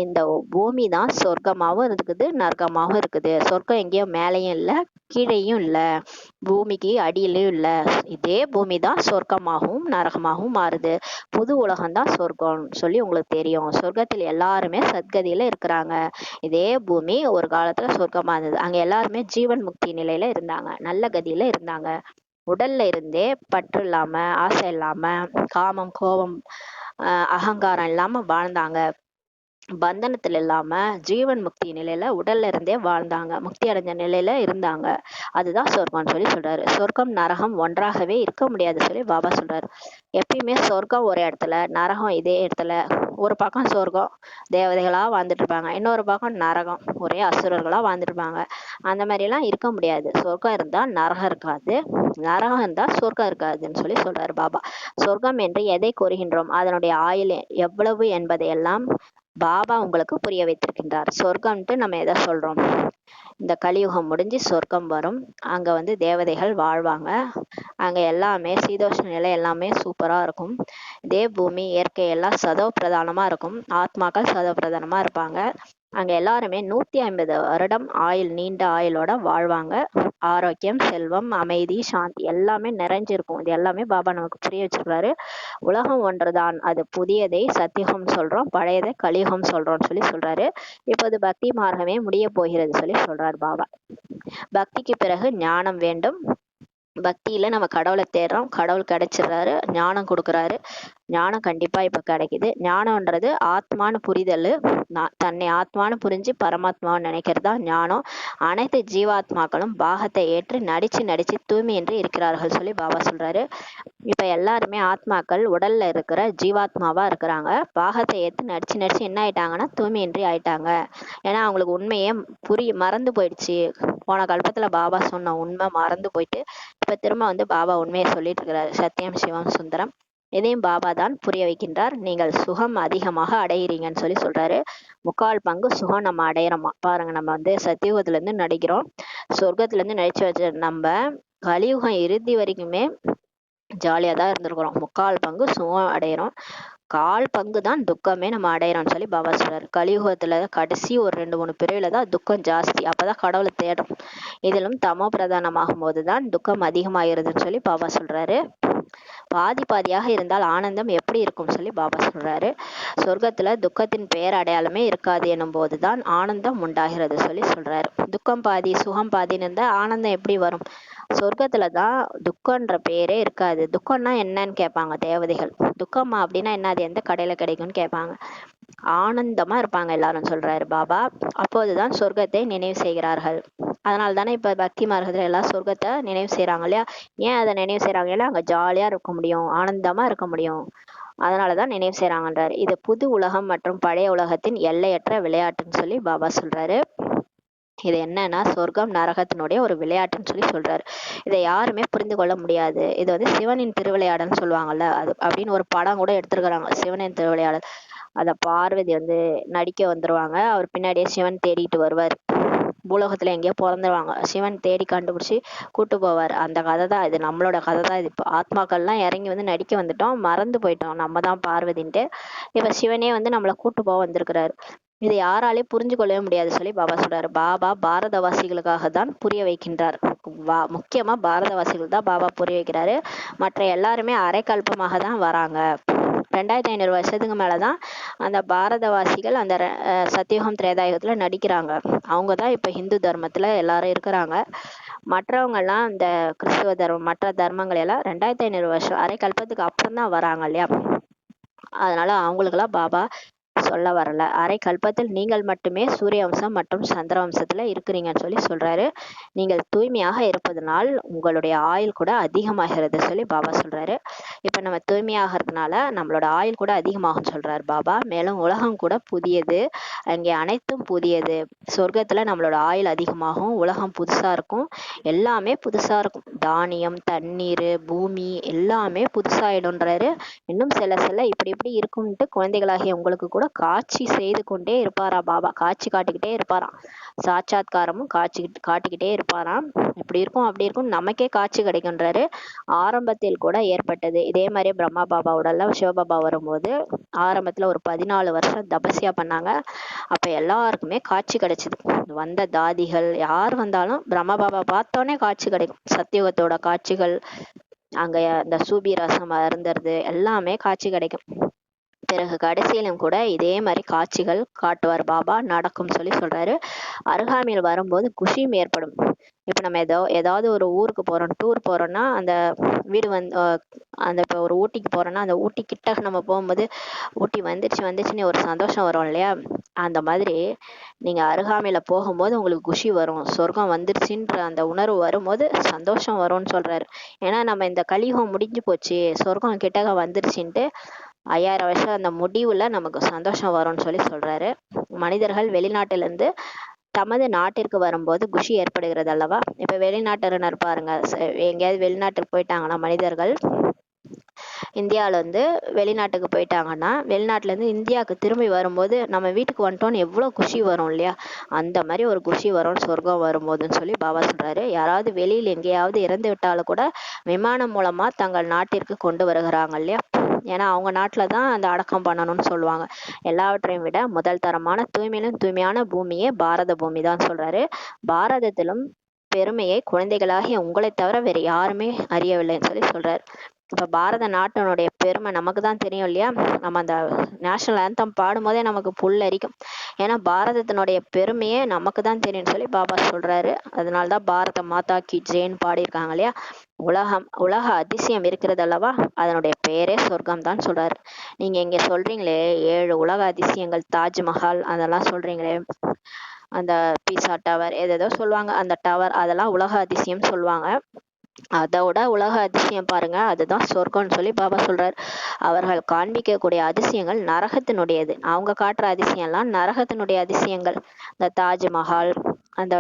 இந்த பூமி தான் சொர்க்கமாவும் இருக்குது, நரகமாவும் இருக்குது. சொர்க்கம் எங்கேயும் மேலையும் இல்ல, கீழேயும் இல்ல, பூமிக்கு அடியிலையும் இல்ல. இதே பூமி தான் சொர்க்கமாகவும் நரகமாகவும் மாறுது. புது உலகம் தான் சொர்க்கம் சொல்லி உங்களுக்கு தெரியும். சொர்க்கத்தில் எல்லாருமே சத்கதியில இருக்கிறாங்க. இதே பூமி ஒரு காலத்துல சொர்க்கமா இருந்தது. அங்க எல்லாருமே ஜீவன் முக்தி நிலையில இருந்தாங்க, நல்ல கதியில இருந்தாங்க. உடல்ல இருந்தே பற்று இல்லாம, ஆசை இல்லாம, காமம் கோபம் அகங்காரம் இல்லாம வாழ்ந்தாங்க. பந்தனத்துல இல்லாம ஜீவன் முக்தி நிலையில உடல்ல இருந்தே வாழ்ந்தாங்க, முக்தி அடைஞ்ச நிலையில இருந்தாங்க. அதுதான் சொர்க்கம்னு சொல்லி சொல்றாரு. சொர்க்கம் நரகம் ஒன்றாகவே இருக்க முடியாது சொல்லி பாபா சொல்றாரு. எப்பயுமே சொர்க்கம் ஒரு இடத்துல, நரகம் இதே இடத்துல. ஒரு பக்கம் சொர்க்கம் தேவதைகளா வாழ்ந்துட்டு இருப்பாங்க, இன்னொரு பக்கம் நரகம் ஒரே அசுரர்களா வாழ்ந்துட்டு இருப்பாங்க. அந்த மாதிரி எல்லாம் இருக்க முடியாது. சொர்க்கம் இருந்தா நரகம் இருக்காது, நரகம் இருந்தா சொர்க்கம் இருக்காதுன்னு சொல்லி சொல்றாரு பாபா. சொர்க்கம் என்று எதை கூறுகின்றோம், அதனுடைய ஆயுள் எவ்வளவு என்பதையெல்லாம் பாபா உங்களுக்கு புரிய வைத்திருக்கின்றார். சொர்க்கம்ட்டு நம்ம எதை சொல்றோம்? இந்த கலியுகம் முடிஞ்சு சொர்க்கம் வரும். அங்க வந்து தேவதைகள் வாழ்வாங்க. அங்க எல்லாமே சீதோஷ்ண நிலை எல்லாமே சூப்பரா இருக்கும். இதே பூமி இயற்கை எல்லாம் சதோ பிரதானமா இருக்கும், ஆத்மாக்கள் சதோ பிரதானமா இருப்பாங்க. அங்க எல்லாருமே 150 வருடம் ஆயுள், நீண்ட ஆயுளோட வாழ்வாங்க. ஆரோக்கியம், செல்வம், அமைதி, சாந்தி எல்லாமே நிறைஞ்சிருக்கும். இது எல்லாமே பாபா நமக்கு புரிய வச்சிருக்காரு. உலகம் ஒன்றுதான், அது புதியதை சத்தியுகம் சொல்றோம், பழையதை கலியுகம் சொல்றோம்னு சொல்லி சொல்றாரு. இப்போது பக்தி மார்க்கமே முடிய போகிறது சொல்லி சொல்றாரு பாபா. பக்திக்கு பிறகு ஞானம் வேண்டும். பக்தியில நம்ம கடவுளை தேடுறோம், கடவுள் கிடைச்சிடுறாரு, ஞானம் கொடுக்குறாரு. ஞானம் கண்டிப்பா இப்ப கிடைக்குது. ஞானம்ன்றது ஆத்மான்னு புரிதல், தன்னை ஆத்மான்னு புரிஞ்சு பரமாத்மாவை நினைக்கிறது தான் ஞானம். அனைத்து ஜீவாத்மாக்களும் பாகத்தை ஏற்று நடிச்சு தூய்மையின்றி இருக்கிறார்கள் சொல்லி பாபா சொல்றாரு. இப்ப எல்லாருமே ஆத்மாக்கள் உடல்ல இருக்கிற ஜீவாத்மாவா இருக்கிறாங்க. பாகத்தை ஏற்று நடிச்சு என்ன ஆயிட்டாங்கன்னா தூய்மையின்றி ஆயிட்டாங்க. ஏன்னா அவங்களுக்கு உண்மையே மறந்து போயிடுச்சு. போன கல்பத்துல பாபா சொன்ன உண்மை மறந்து போயிட்டு இப்ப திரும்ப வந்து பாபா உண்மையை சொல்லிட்டு இருக்கிறாரு. சத்தியம் சிவம் சுந்தரம் இதையும் பாபா தான் புரிய வைக்கின்றார். நீங்கள் சுகம் அதிகமாக அடையிறீங்கன்னு சொல்லி சொல்றாரு. 3/4 சுகம் நம்ம அடையிறோமா பாருங்க. நம்ம வந்து சத்தியுகத்துல இருந்து நடிக்கிறோம், சொர்க்கத்துல இருந்து நடிச்சு வச்ச நம்ம கலியுகம் இறுதி வரைக்குமே ஜாலியா தான் இருந்திருக்கிறோம். 3/4 சுகம் அடையிறோம், 1/4 தான் துக்கமே நம்ம அடையிறோம்னு சொல்லி பாபா சொல்றாரு. கலியுகத்துல கடைசி ஒரு 2-3 பிரிவுல தான் துக்கம் ஜாஸ்தி, அப்பதான் கடவுளை தேடும். இதிலும் தமோ பிரதானமாகும் போதுதான் துக்கம் அதிகமாயிருதுன்னு சொல்லி பாபா சொல்றாரு. பாதியாக இருந்தால் ஆனந்தம் எப்படி இருக்கும் சொல்லி பாபா சொல்றாரு. சொர்க்கத்துல துக்கத்தின் பெயர் அடையாளமே இருக்காது எனும் போதுதான் ஆனந்தம் உண்டாகிறது சொல்லி சொல்றாரு. துக்கம் பாதி சுகம் பாதின்னு இருந்தா ஆனந்தம் எப்படி வரும்? சொர்க்கத்துலதான் துக்கம்ன்ற பேரே இருக்காது. துக்கம்னா என்னன்னு கேட்பாங்க தேவதைகள். துக்கமா அப்படின்னா என்ன, அது எந்த கடையில கிடைக்கும்னு கேட்பாங்க. ஆனந்தமா இருப்பாங்க எல்லாரும் சொல்றாரு பாபா. அப்போதுதான் சொர்க்கத்தை நினைவு செய்கிறார்கள். அதனால தானே இப்ப பக்தி மார்க்கத்துல எல்லாம் சொர்க்கத்தை நினைவு செய்யறாங்க இல்லையா? ஏன் அதை நினைவு செய்யறாங்க? ஏன்னா அங்க ஜாலியா இருக்க முடியும், ஆனந்தமா இருக்க முடியும், அதனாலதான் நினைவு செய்யறாங்கன்றாரு. இது புது உலகம் மற்றும் பழைய உலகத்தின் எல்லையற்ற விளையாட்டுன்னு சொல்லி பாபா சொல்றாரு. இது என்னன்னா சொர்க்கம் நரகத்தினுடைய ஒரு விளையாட்டுன்னு சொல்லி சொல்றாரு. இதை யாருமே புரிந்து கொள்ள முடியாது. இது வந்து சிவனின் திருவிளையாடல்னு சொல்லுவாங்கல்ல, அது அப்படின்னு ஒரு படம் கூட எடுத்திருக்கிறாங்க, சிவனின் திருவிளையாடல். அத பார்வதி வந்து நடிக்க வந்துருவாங்க, அவர் பின்னாடியே சிவன் தேடிட்டு வருவார். பூலோகத்துல எங்கேயோ பிறந்துருவாங்க, சிவன் தேடி கண்டுபிடிச்சி கூட்டு போவார். அந்த கதை தான் இது, நம்மளோட கதை தான் இது. இப்போ ஆத்மாக்கள்லாம் இறங்கி வந்து நடிக்க வந்துட்டோம், மறந்து போயிட்டோம் நம்ம தான் பார்வதின்ட்டு. இப்ப சிவனே வந்து நம்மளை கூட்டு போக வந்திருக்கிறாரு. இதை யாராலையும் புரிஞ்சு கொள்ளவே முடியாது சொல்லி பாபா சொல்றாரு. பாபா பாரதவாசிகளுக்காக தான் புரிய வைக்கின்றார். முக்கியமா பாரதவாசிகள் தான் பாபா புரிய வைக்கிறாரு. மற்ற எல்லாருமே அரைக்கல்பமாக தான் வராங்க. 2500 வருஷத்துக்கு மேலதான் அந்த பாரதவாசிகள் அந்த சத்தியுகம் திரேதாயுகத்துல நடிக்கிறாங்க. அவங்கதான் இப்ப ஹிந்து தர்மத்துல எல்லாரும் இருக்கிறாங்க. மற்றவங்க எல்லாம் இந்த கிறிஸ்துவ தர்மம் மற்ற தர்மங்கள் எல்லாம் 2500 வருஷம் அரைக்கல்பத்துக்கு அப்புறம் தான் வராங்க இல்லையா. அதனால அவங்களுக்கெல்லாம் பாபா சொல்ல வரல. அரை கல்பத்தில் நீங்கள் மட்டுமே சூரிய வம்சம் மற்றும் சந்திர வம்சத்துல இருக்கிறீங்கன்னு சொல்லி சொல்றாரு. நீங்கள் தூய்மையாக இருப்பதனால் உங்களுடைய ஆயுள் கூட அதிகமாகிறது சொல்லி பாபா சொல்றாரு. இப்ப நம்ம தூய்மையாகிறதுனால நம்மளோட ஆயுள் கூட அதிகமாகும் சொல்றாரு பாபா. மேலும் உலகம் கூட புதியது, அங்கே அனைத்தும் புதியது. சொர்க்கத்துல நம்மளோட ஆயுள் அதிகமாகும், உலகம் புதுசா இருக்கும், எல்லாமே புதுசா இருக்கும். தானியம், தண்ணீர், பூமி எல்லாமே புதுசாயிடும்ன்றாரு. இன்னும் சில இப்படி இப்படி இருக்கும்ட்டு குழந்தைகளாகிய உங்களுக்கு கூட காட்சி செய்து கொண்டே இருப்பாரா பாபா. காட்சி காட்டிக்கிட்டே இருப்பாராம். சாட்சாத்காரமும் காட்டிக்கிட்டே இருப்பாராம். இப்படி இருக்கும் அப்படி இருக்கும் நமக்கே காட்சி கிடைக்கும்ன்றாரு. ஆரம்பத்தில் கூட ஏற்பட்டது இதே மாதிரி பிரம்மா பாபா உடல்ல சிவபாபா வரும்போது ஆரம்பத்துல ஒரு 14 வருஷம் தபஸ்யா பண்ணாங்க. அப்ப எல்லாருக்குமே காட்சி கிடைச்சது. வந்த தாதிகள் யார் வந்தாலும் பிரம்மா பாபா பார்த்தோன்னே காட்சி கிடைக்கும். சத்தியுகத்தோட காட்சிகள், அங்க அந்த சூபி ரசம் அருந்துறது எல்லாமே காட்சி கிடைக்கும். பிறகு கடைசியிலும் கூட இதே மாதிரி காட்சிகள் காட்டுவார் பாபா, நடக்கும் சொல்லி சொல்றாரு. அருகாமையில் வரும்போது குஷியும் ஏற்படும். இப்ப நம்ம ஏதாவது ஒரு ஊருக்கு போறோம், டூர் போறோம்னா அந்த வீடு அந்த இப்போ ஒரு ஊட்டிக்கு போறோம்னா அந்த ஊட்டி கிட்ட நம்ம போகும்போது ஊட்டி வந்துச்சுன்னு ஒரு சந்தோஷம் வரும் இல்லையா. அந்த மாதிரி நீங்க அருகாமையில போகும்போது உங்களுக்கு குஷி வரும். சொர்க்கம் வந்துருச்சுன்ற அந்த உணர்வு வரும்போது சந்தோஷம் வரும்னு சொல்றாரு. ஏன்னா நம்ம இந்த கலியுகம் முடிஞ்சு போச்சு, சொர்க்கம் கிட்டக வந்துருச்சுன்ட்டு 5000 வருஷம் அந்த முடிவுல நமக்கு சந்தோஷம் வரும்னு சொல்லி சொல்றாரு. மனிதர்கள் வெளிநாட்டிலிருந்து தமது நாட்டிற்கு வரும்போது குஷி ஏற்படுகிறது அல்லவா. இப்ப வெளிநாட்டினர் பாருங்க, எங்கேயாவது வெளிநாட்டுக்கு போயிட்டாங்கன்னா மனிதர்கள் இந்தியாவில இருந்து வெளிநாட்டுக்கு போயிட்டாங்கன்னா வெளிநாட்டுல இருந்து இந்தியாவுக்கு திரும்பி வரும்போது நம்ம வீட்டுக்கு வந்துட்டோம்னு எவ்வளவு குஷி வரும் இல்லையா. அந்த மாதிரி ஒரு குஷி வரும் சொர்க்கம் வரும்போதுன்னு சொல்லி பாபா சொல்றாரு. யாராவது வெளியில் எங்கேயாவது இறந்து விட்டாலும் கூட விமானம் மூலமா தங்கள் நாட்டிற்கு கொண்டு வருகிறாங்க இல்லையா. ஏன்னா அவங்க நாட்டுலதான் அந்த அடக்கம் பண்ணணும்னு சொல்லுவாங்க. எல்லாவற்றையும் விட முதல் தரமான தூய்மையிலும் தூய்மையான பூமியே பாரத பூமி தான் சொல்றாரு. பாரதத்திலும் பெருமையை குழந்தைகளாகிய உங்களை தவிர வேற யாருமே அறியவில்லைன்னு சொல்லி சொல்றாரு. இப்ப பாரத நாட்டினுடைய பெருமை நமக்கு தான் தெரியும் இல்லையா. நம்ம அந்த நேஷனல் ஆந்தம் பாடும் போதே நமக்கு புல்லரிக்கும். ஏன்னா பாரதத்தினுடைய பெருமையே நமக்கு தான் தெரியும்னு சொல்லி பாபா சொல்றாரு. அதனாலதான் பாரத மாதா கி ஜெயின் பாடியிருக்காங்க இல்லையா. உலக அதிசயம் இருக்கிறது அல்லவா, அதனுடைய பெயரே சொர்க்கம் தான் சொல்றாரு. நீங்க இங்க சொல்றீங்களே 7 உலக அதிசயங்கள், தாஜ்மஹால் அதெல்லாம் சொல்றீங்களே, அந்த பீசா டவர் ஏதேதோ சொல்லுவாங்க, அந்த டவர் அதெல்லாம் உலக அதிசயம் சொல்லுவாங்க. அதோட உலக அதிசயம் பாருங்க, அதுதான் சொர்க்கம்னு சொல்லி பாபா சொல்றாரு. அவர்கள் காண்பிக்கக்கூடிய அதிசயங்கள் நரகத்தினுடையது. அவங்க காட்டுற அதிசயம் எல்லாம் நரகத்தினுடைய அதிசயங்கள். இந்த தாஜ்மஹால், அந்த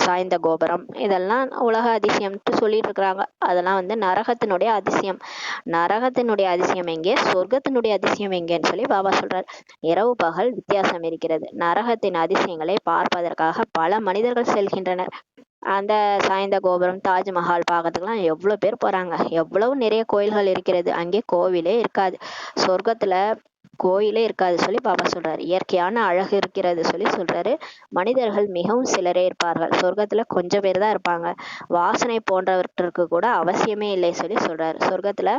சாய்ந்த கோபுரம் இதெல்லாம் உலக அதிசயம்ட்டு சொல்லிட்டு இருக்கிறாங்க. அதெல்லாம் நரகத்தினுடைய அதிசயம். நரகத்தினுடைய அதிசயம் எங்கே, சொர்க்கத்தினுடைய அதிசயம் எங்கேன்னு சொல்லி பாபா சொல்றாரு. இரவு பகல் வித்தியாசம் இருக்கிறது. நரகத்தின் அதிசயங்களை பார்ப்பதற்காக பல மனிதர்கள் செல்கின்றனர். அந்த சாய்ந்த கோபுரம், தாஜ்மஹால் பார்க்கறதுக்குலாம் எவ்வளவு பேர் போறாங்க. எவ்வளவு நிறைய கோயில்கள் இருக்கிறது. அங்கே கோவிலே இருக்காது. சொர்க்கத்துல கோயிலே இருக்காது சொல்லி பாபா சொல்றாரு. இயற்கையான அழகு இருக்கிறது சொல்லி சொல்றாரு. மனிதர்கள் மிகவும் சிலரே இருப்பார்கள். சொர்க்கத்துல கொஞ்சம் பேர் தான் இருப்பாங்க. வாசனை போன்றவற்றிற்கு கூட அவசியமே இல்லை சொல்லி சொல்றாரு. சொர்க்கத்துல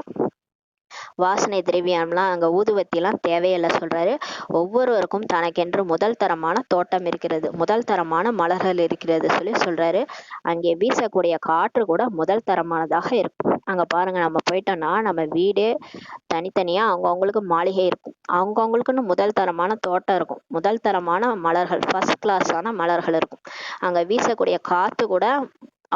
வாசனை திரவியம்லாம் அங்க ஊதுவத்தி எல்லாம் தேவையில்லை சொல்றாரு. ஒவ்வொருவருக்கும் தனக்கென்று முதல் தரமான தோட்டம் இருக்கிறது, முதல் தரமான மலர்கள் இருக்கிறது சொல்லி சொல்றாரு. அங்கே வீசக்கூடிய காற்று கூட முதல் தரமானதாக இருக்கும். அங்க பாருங்க, நம்ம போயிட்டோம்னா நம்ம வீடே தனித்தனியா அவங்கவுங்களுக்கு மாளிகை இருக்கும். அவங்கவுங்களுக்குன்னு முதல் தரமான தோட்டம் இருக்கும், முதல் தரமான மலர்கள், ஃபர்ஸ்ட் கிளாஸான மலர்கள் இருக்கும். அங்க வீசக்கூடிய காத்து கூட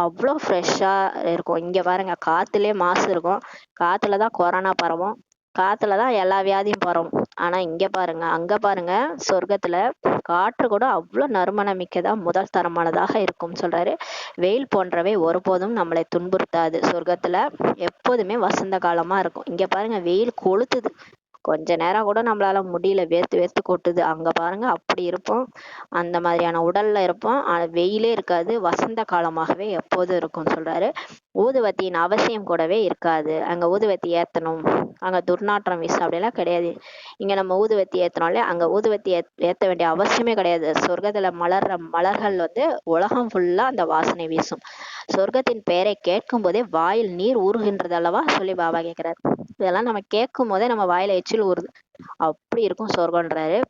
அவ்வளோ ஃப்ரெஷ்ஷா இருக்கும். இங்க பாருங்க, காத்துலயே மாசு இருக்கும். காத்துலதான் கொரோனா பரவும், காத்துலதான் எல்லா வியாதியும் பரவும். ஆனா இங்க பாருங்க, அங்க பாருங்க, சொர்க்கத்துல காற்று கூட அவ்வளவு நறுமணம் மிக்கதா முதல் தரமானதாக இருக்கும் சொல்றாரு. வெயில் போன்றவை ஒருபோதும் நம்மளை துன்புறுத்தாது. சொர்க்கத்துல எப்போதுமே வசந்த காலமா இருக்கும். இங்க பாருங்க, வெயில் கொளுத்துது, கொஞ்ச நேரம் கூட நம்மளால முடியல, வேர்த்து வேர்த்து கொட்டுது. அங்க பாருங்க அப்படி இருப்போம், அந்த மாதிரியான உடல்ல இருப்போம். ஆனா வெயிலே இருக்காது, வசந்த காலமாகவே எப்போதும் இருக்கும்னு சொல்றாரு. ஊதுவத்தியின் அவசியம் கூடவே இருக்காது. அங்க ஊதுவத்தி ஏத்தணும், அங்க துர்நாற்றம் வீசும் அப்படிலாம் கிடையாது. இங்க நம்ம ஊதுவத்தி ஏத்தனாலே அங்க ஊதுவத்தி ஏத்த வேண்டிய அவசியமே கிடையாது. சொர்க்கத்துல மலர்ற மலர்கள் வந்து உலகம் ஃபுல்லா அந்த வாசனை வீசும். சொர்க்கத்தின் பெயரை கேட்கும் போதே வாயில் நீர் ஊறுகின்றது அல்லவா சொல்லி பாபா கேக்குறாரு. இதெல்லாம் நம்ம கேட்கும் போதே நம்ம வாயில எச்சில் ஊறுது. அப்படி இருக்கும் சொர்க்கம்ன்றாரு.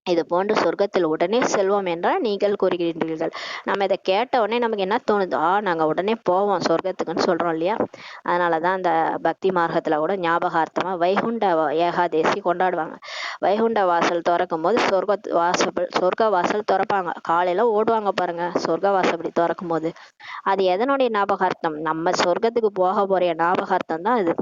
இது போன்று சொர்க்கத்தில் உடனே செல்வோம் என்றால் நீங்கள் கூறுகின்றீர்கள். நம்ம இதை கேட்ட உடனே நமக்கு என்ன தோணுது, நாங்க உடனே போவோம் சொர்க்கத்துக்குன்னு சொல்றோம் இல்லையா. அதனாலதான் அந்த பக்தி மார்க்கத்துல கூட ஞாபகார்த்தமா வைகுண்ட ஏகாதேசி கொண்டாடுவாங்க. வைகுண்ட வாசல் திறக்கும் போது சொர்க்க வாசல் திறப்பாங்க. காலையில ஓடுவாங்க பாருங்க சொர்க்க வாசல் திறக்கும் போது. அது எதனுடைய ஞாபகார்த்தம்? நம்ம சொர்க்கத்துக்கு போக போற ஞாபகார்த்தம் தான் அது.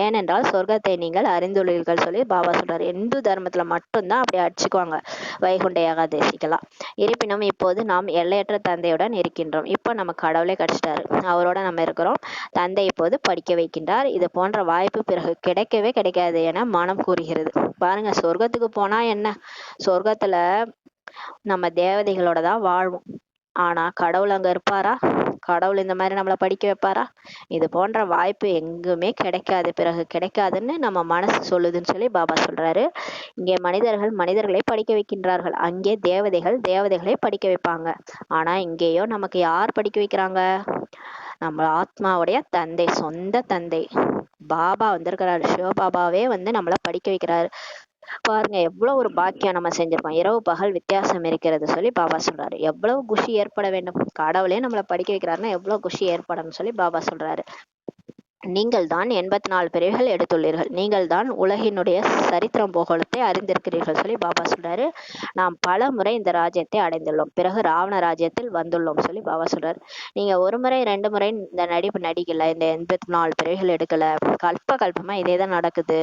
ஏனென்றால் சொர்க்கத்தை நீங்கள் அறிந்துள்ளீர்கள் சொல்லி பாபா சொல்றாரு. இந்து தர்மத்துல மட்டும்தான் அப்படி அடிச்சுக்குவாங்க வைகுண்ட ஏகாதேசிக்கெல்லாம். இருப்பினும் இப்போது நாம் எல்லையற்ற தந்தையுடன் இருக்கின்றோம். இப்போ நம்ம கடவுளே கிடைச்சிட்டாரு, அவரோட நம்ம இருக்கிறோம். தந்தை இப்போது படிக்க வைக்கின்றார். இது போன்ற வாய்ப்பு பிறகு கிடைக்கவே கிடைக்காது என மனம் கூறுகிறது. பாருங்க, சொர்க்கத்துக்கு போனா என்ன, சொர்க்கத்துல நம்ம தேவதைகளோட தான் வாழ்வோம். ஆனா கடவுள் அங்க இருப்பாரா? கடவுள் இந்த மாதிரி நம்மளை படிக்க வைப்பாரா? இது போன்ற வாய்ப்பு எங்குமே கிடைக்காது, பிறகு கிடைக்காதுன்னு நம்ம மனசு சொல்லுதுன்னு சொல்லி பாபா சொல்றாரு. இங்கே மனிதர்கள் மனிதர்களை படிக்க வைக்கின்றார்கள், அங்கே தேவதைகள் தேவதைகளை படிக்க வைப்பாங்க. ஆனா இங்கேயோ நமக்கு யார் படிக்க வைக்கிறாங்க? நம்ம ஆத்மாவுடைய தந்தை, சொந்த தந்தை பாபா வந்திருக்கிறாரு. சிவபாபாவே வந்து நம்மள படிக்க வைக்கிறாரு. பாருங்க எவ்வளவு ஒரு பாக்கியம் நம்ம செஞ்சிருக்கோம். இரவு பகல் வித்தியாசம் இருக்கிறது சொல்லி பாபா சொல்றாரு. எவ்வளவு குஷி ஏற்பட வேண்டும். கடவுளே நம்மளை படிக்க வைக்கிறாருன்னா எவ்வளவு குஷி ஏற்படும் சொல்லி பாபா சொல்றாரு. நீங்கள் தான் 84 பிறவிகள் எடுத்துள்ளீர்கள். நீங்கள் தான் உலகினுடைய சரித்திரம் பூகோளத்தை அறிந்திருக்கிறீர்கள் சொல்லி பாபா சொல்றாரு. நாம் பல முறை இந்த ராஜ்யத்தை அடைந்துள்ளோம், பிறகு ராவண ராஜ்யத்தில் வந்துள்ளோம் சொல்லி பாபா சொல்றாரு. நீங்க ஒரு முறை 2 முறை இந்த நடிப்பு நடிக்கல, இந்த 84 பிறவிகள் எடுக்கல, கல்பமா இதே தான் நடக்குது.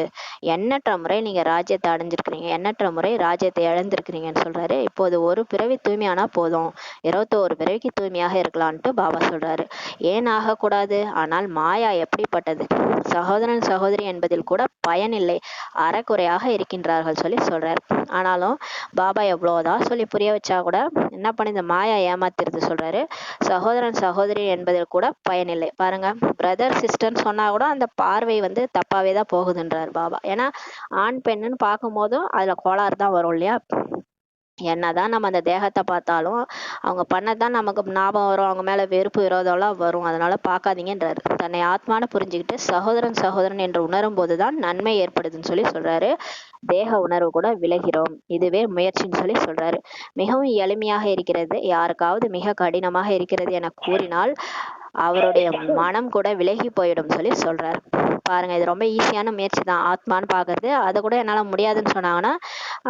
எண்ணற்ற முறை நீங்க ராஜ்யத்தை அடைஞ்சிருக்கிறீங்க, எண்ணற்ற முறை ராஜ்யத்தை இழந்திருக்கிறீங்கன்னு சொல்றாரு. இப்போது ஒரு பிறவி தூய்மையானா போதும், 21 பிறவிக்கு தூய்மையாக இருக்கலான்ட்டு பாபா சொல்றாரு. ஏன் ஆகக்கூடாது? ஆனால் மாயா எப்படி பட்டது. சகோதரன் சகோதரி என்பதில் கூட பயனில்லை, அறக்குறையாக இருக்கின்றார்கள் சொல்லி சொல்றாரு. ஆனாலும் பாபா எவ்வளவுதான் சொல்லி புரிய வச்சா கூட என்ன பண்ணி இந்த மாயா ஏமாத்திருது சொல்றாரு. சகோதரன் சகோதரி என்பதில் கூட பயனில்லை. பாருங்க, பிரதர் சிஸ்டர்ன்னு சொன்னா கூட அந்த பார்வை வந்து தப்பாவே தான் போகுதுன்றாரு பாபா. ஏன்னா ஆண் பெண்ணுன்னு பார்க்கும் போதும் அதுல கோளாறு தான் வரும் இல்லையா. என்னதான் நம்ம அந்த தேகத்தை பார்த்தாலும் அவங்க பண்ணதான் நமக்கு ஞாபகம் வரும், அவங்க மேல வெறுப்பு விரோதம்லாம் வரும். அதனால பார்க்காதீங்கன்றாரு. தன்னை ஆத்மான புரிஞ்சுக்கிட்டு சகோதரன் சகோதரன் என்று உணரும் போதுதான் நன்மை ஏற்படுதுன்னு சொல்லி சொல்றாரு. தேக உணர்வு கூட விலகிறோம், இதுவே முயற்சின்னு சொல்லி சொல்றாரு. மிகவும் எளிமையாக இருக்கிறது, யாருக்காவது மிக கடினமாக இருக்கிறது என கூறினால் அவருடைய மனம் கூட விலகி போயிடும் சொல்லி சொல்றாரு. பாருங்க, இது ரொம்ப ஈஸியான முயற்சி தான் ஆத்மான்னு பாக்குறது. அதை கூட என்னால முடியாதுன்னு சொன்னாங்கன்னா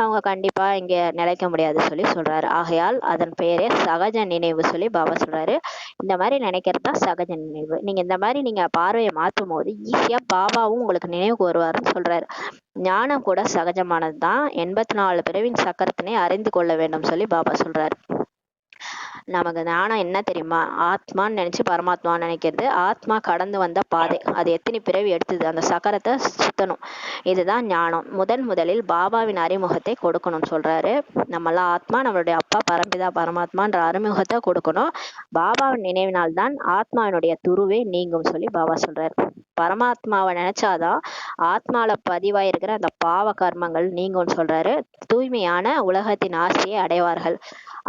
அவங்க கண்டிப்பா இங்க நிலைக்க முடியாது சொல்லி சொல்றாரு. ஆகையால் அதன் பெயரே சகஜ நினைவு சொல்லி பாபா சொல்றாரு. இந்த மாதிரி நினைக்கிறது தான் சகஜ நினைவு. நீங்க இந்த மாதிரி நீங்க பார்வையை மாற்றும் போது ஈஸியா பாபாவும் உங்களுக்கு நினைவுக்கு வருவாருன்னு சொல்றாரு. ஞானம் கூட சகஜமானது தான். 84 பிறவின் சக்கரத்தினை அறிந்து கொள்ள வேண்டும் சொல்லி பாபா சொல்றாரு. நமக்கு ஞானம் என்ன தெரியுமா? ஆத்மான்னு நினைச்சு பரமாத்மான்னு நினைக்கிறது. ஆத்மா கடந்து வந்த பாதை, அது எத்தனை பிறவி எடுத்தது, அந்த சக்கரத்தை சுத்தணும். இதுதான் ஞானம். முதலில் பாபாவின் அறிமுகத்தை கொடுக்கணும்னு சொல்றாரு. நம்மளாம் ஆத்மா, நம்மளுடைய அப்பா பரம்பிதா பரமாத்மான்ற அறிமுகத்தை கொடுக்கணும். பாபாவின் நினைவினால் தான் ஆத்மாவினுடைய துருவே நீங்கும் சொல்லி பாபா சொல்றாரு. பரமாத்மாவை நினைச்சாதான் ஆத்மால பதிவாயிருக்கிற அந்த பாவ கர்மங்கள் நீங்கும்னு சொல்றாரு. தூய்மையான உலகத்தின் ஆசையை அடைவார்கள்.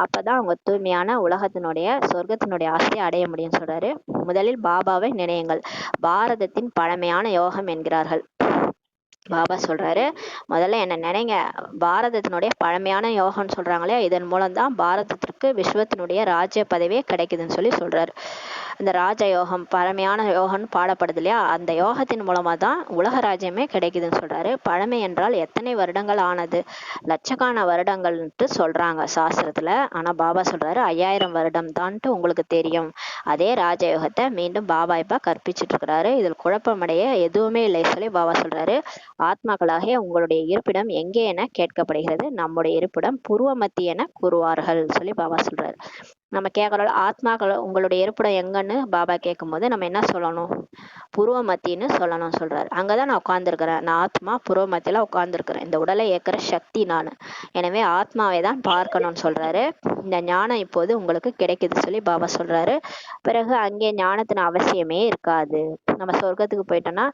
அப்பதான் அவங்க தூய்மையான உலகத்தினுடைய சொர்க்கத்தினுடைய ஆசையை அடைய முடியும்னு சொல்றாரு. முதலில் பாபாவை நினையுங்கள், பாரதத்தின் பழமையான யோகம் என்கிறார்கள். பாபா சொல்றாரு, முதல்ல என்ன நினைங்க, பாரதத்தினுடைய பழமையான யோகம்னு சொல்றாங்களே, இதன் மூலம்தான் பாரதத்திற்கு விஸ்வத்தினுடைய ராஜ்ய பதவியே கிடைக்குதுன்னு சொல்லி சொல்றாரு. இந்த ராஜ யோகம் பழமையான யோகம்னு பாடப்படுது இல்லையா, அந்த யோகத்தின் மூலமா தான் உலக ராஜ்யமே கிடைக்குதுன்னு சொல்றாரு. பழமை என்றால் எத்தனை வருடங்கள் ஆனது? லட்சக்கான வருடங்கள்ன்ட்டு சொல்றாங்க சாஸ்திரத்துல. ஆனா பாபா சொல்றாரு 5000 வருடம் தான்ட்டு உங்களுக்கு தெரியும். அதே ராஜயோகத்தை மீண்டும் பாபா இப்ப கற்பிச்சுட்டு இருக்கிறாரு. இதில் குழப்பமடைய எதுவுமே இல்லை சொல்லி பாபா சொல்றாரு. ஆத்மாக்களாகிய உங்களுடைய இருப்பிடம் எங்கே என கேட்கப்படுகிறது. நம்முடைய இருப்பிடம் பூர்வ மத்திய என கூறுவார்கள் சொல்லி பாபா சொல்றாரு. நம்ம கேட்கறோம், ஆத்மாக்கள் உங்களுடைய இருப்பிடம் எங்கன்னு பாபா கேட்கும் போது நம்ம என்ன சொல்லணும்? புருவ மத்தின்னு சொல்லணும் சொல்றாரு. அங்கதான் நான் உட்கார்ந்துருக்கிறேன், நான் ஆத்மா புருவ மத்தியில உட்கார்ந்துருக்கிறேன், இந்த உடலை ஏற்கிற சக்தி நான், எனவே ஆத்மாவை தான் பார்க்கணும்னு சொல்றாரு. இந்த ஞானம் இப்போது உங்களுக்கு கிடைக்குது சொல்லி பாபா சொல்றாரு. பிறகு அங்கே ஞானத்தின் அவசியமே இருக்காது. நம்ம சொர்க்கத்துக்கு போயிட்டோம்னா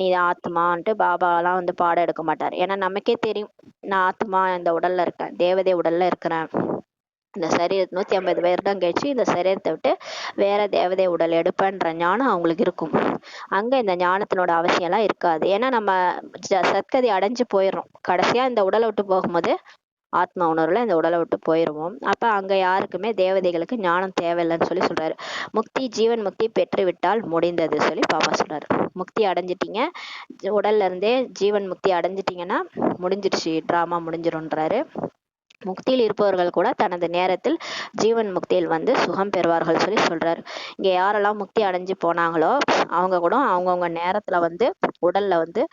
நீ ஆத்மான்ட்டு பாபாலாம் வந்து பாடம் எடுக்க மாட்டார். ஏன்னா நமக்கே தெரியும், நான் ஆத்மா இந்த உடல்ல இருக்கேன், தேவதை உடல்ல இருக்கிறேன், இந்த சரீரத்தை 150 வருடம் கழிச்சு இந்த சரீரத்தை விட்டு வேற தேவதை உடல் எடுப்பேன்ற ஞானம் அவங்களுக்கு இருக்கும். அங்க இந்த ஞானத்தினோட அவசியம் எல்லாம் இருக்காது. ஏன்னா நம்ம சத்கதி அடைஞ்சு போயிடுறோம். கடைசியா இந்த உடலை விட்டு போகும்போது ஆத்மா உணர்வுல இந்த உடலை விட்டு போயிருவோம். அப்ப அங்க யாருக்குமே தேவதைகளுக்கு ஞானம் தேவையில்லைன்னு சொல்லி சொல்றாரு. முக்தி ஜீவன் முக்தி பெற்று விட்டால் முடிந்தது சொல்லி பாபா சொல்றாரு. முக்தி அடைஞ்சிட்டீங்க, உடல்ல இருந்தே ஜீவன் முக்தி அடைஞ்சிட்டீங்கன்னா முடிஞ்சிடுச்சு, டிராமா முடிஞ்சிடும்ன்றாரு. முக்தியில் இருப்பவர்கள் கூட தனது நேரத்தில் ஜீவன் முக்தியில் வந்து சுகம் பெறுவார்கள் சொல்லி சொல்றாரு. இங்க யாரெல்லாம் முக்தி அடைஞ்சு போனாங்களோ அவங்க கூட அவங்கவுங்க நேரத்துல வந்து உடல்ல வந்து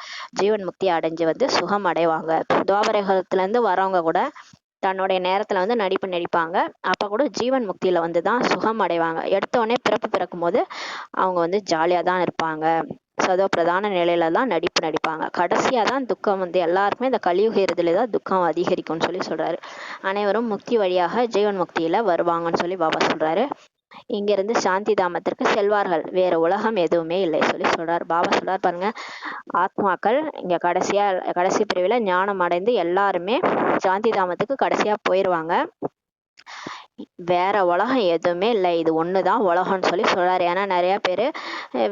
ஜீவன் முக்தி அடைஞ்சு வந்து சுகம் அடைவாங்க. துவாபரகத்துல இருந்து வரவங்க கூட தன்னுடைய நேரத்துல வந்து நடிப்பு நடிப்பாங்க. அப்ப கூட ஜீவன் முக்தியில வந்துதான் சுகம் அடைவாங்க. எடுத்த உடனே பிறப்பு பிறக்கும் போது அவங்க வந்து ஜாலியா தான் இருப்பாங்க, சதோ பிரதான நிலையில தான் நடிப்பு நடிப்பாங்க. கடைசியா தான் துக்கம் வந்து எல்லாருக்குமே இந்த கலியுக இறுதியில தான் துக்கம் அதிகரிக்கும்னு சொல்லி சொல்றாரு. அனைவரும் முக்தி வழியாக ஜீவன் முக்தியில வருவாங்கன்னு சொல்லி பாபா சொல்றாரு. இங்க இருந்து சாந்தி தாமத்திற்கு செல்வார்கள், வேற உலகம் எதுவுமே இல்லை சொல்லி சொல்றாரு. பாபா சொல்றாரு பாருங்க, ஆத்மாக்கள் இங்க கடைசி பிரிவுல ஞானம் அடைந்து எல்லாருமே சாந்தி தாமத்துக்கு கடைசியா போயிருவாங்க. வேற உலகம் எதுவுமே இல்லை, இது ஒண்ணுதான் உலகம்னு சொல்லி சொல்றாரு. ஏன்னா நிறைய பேரு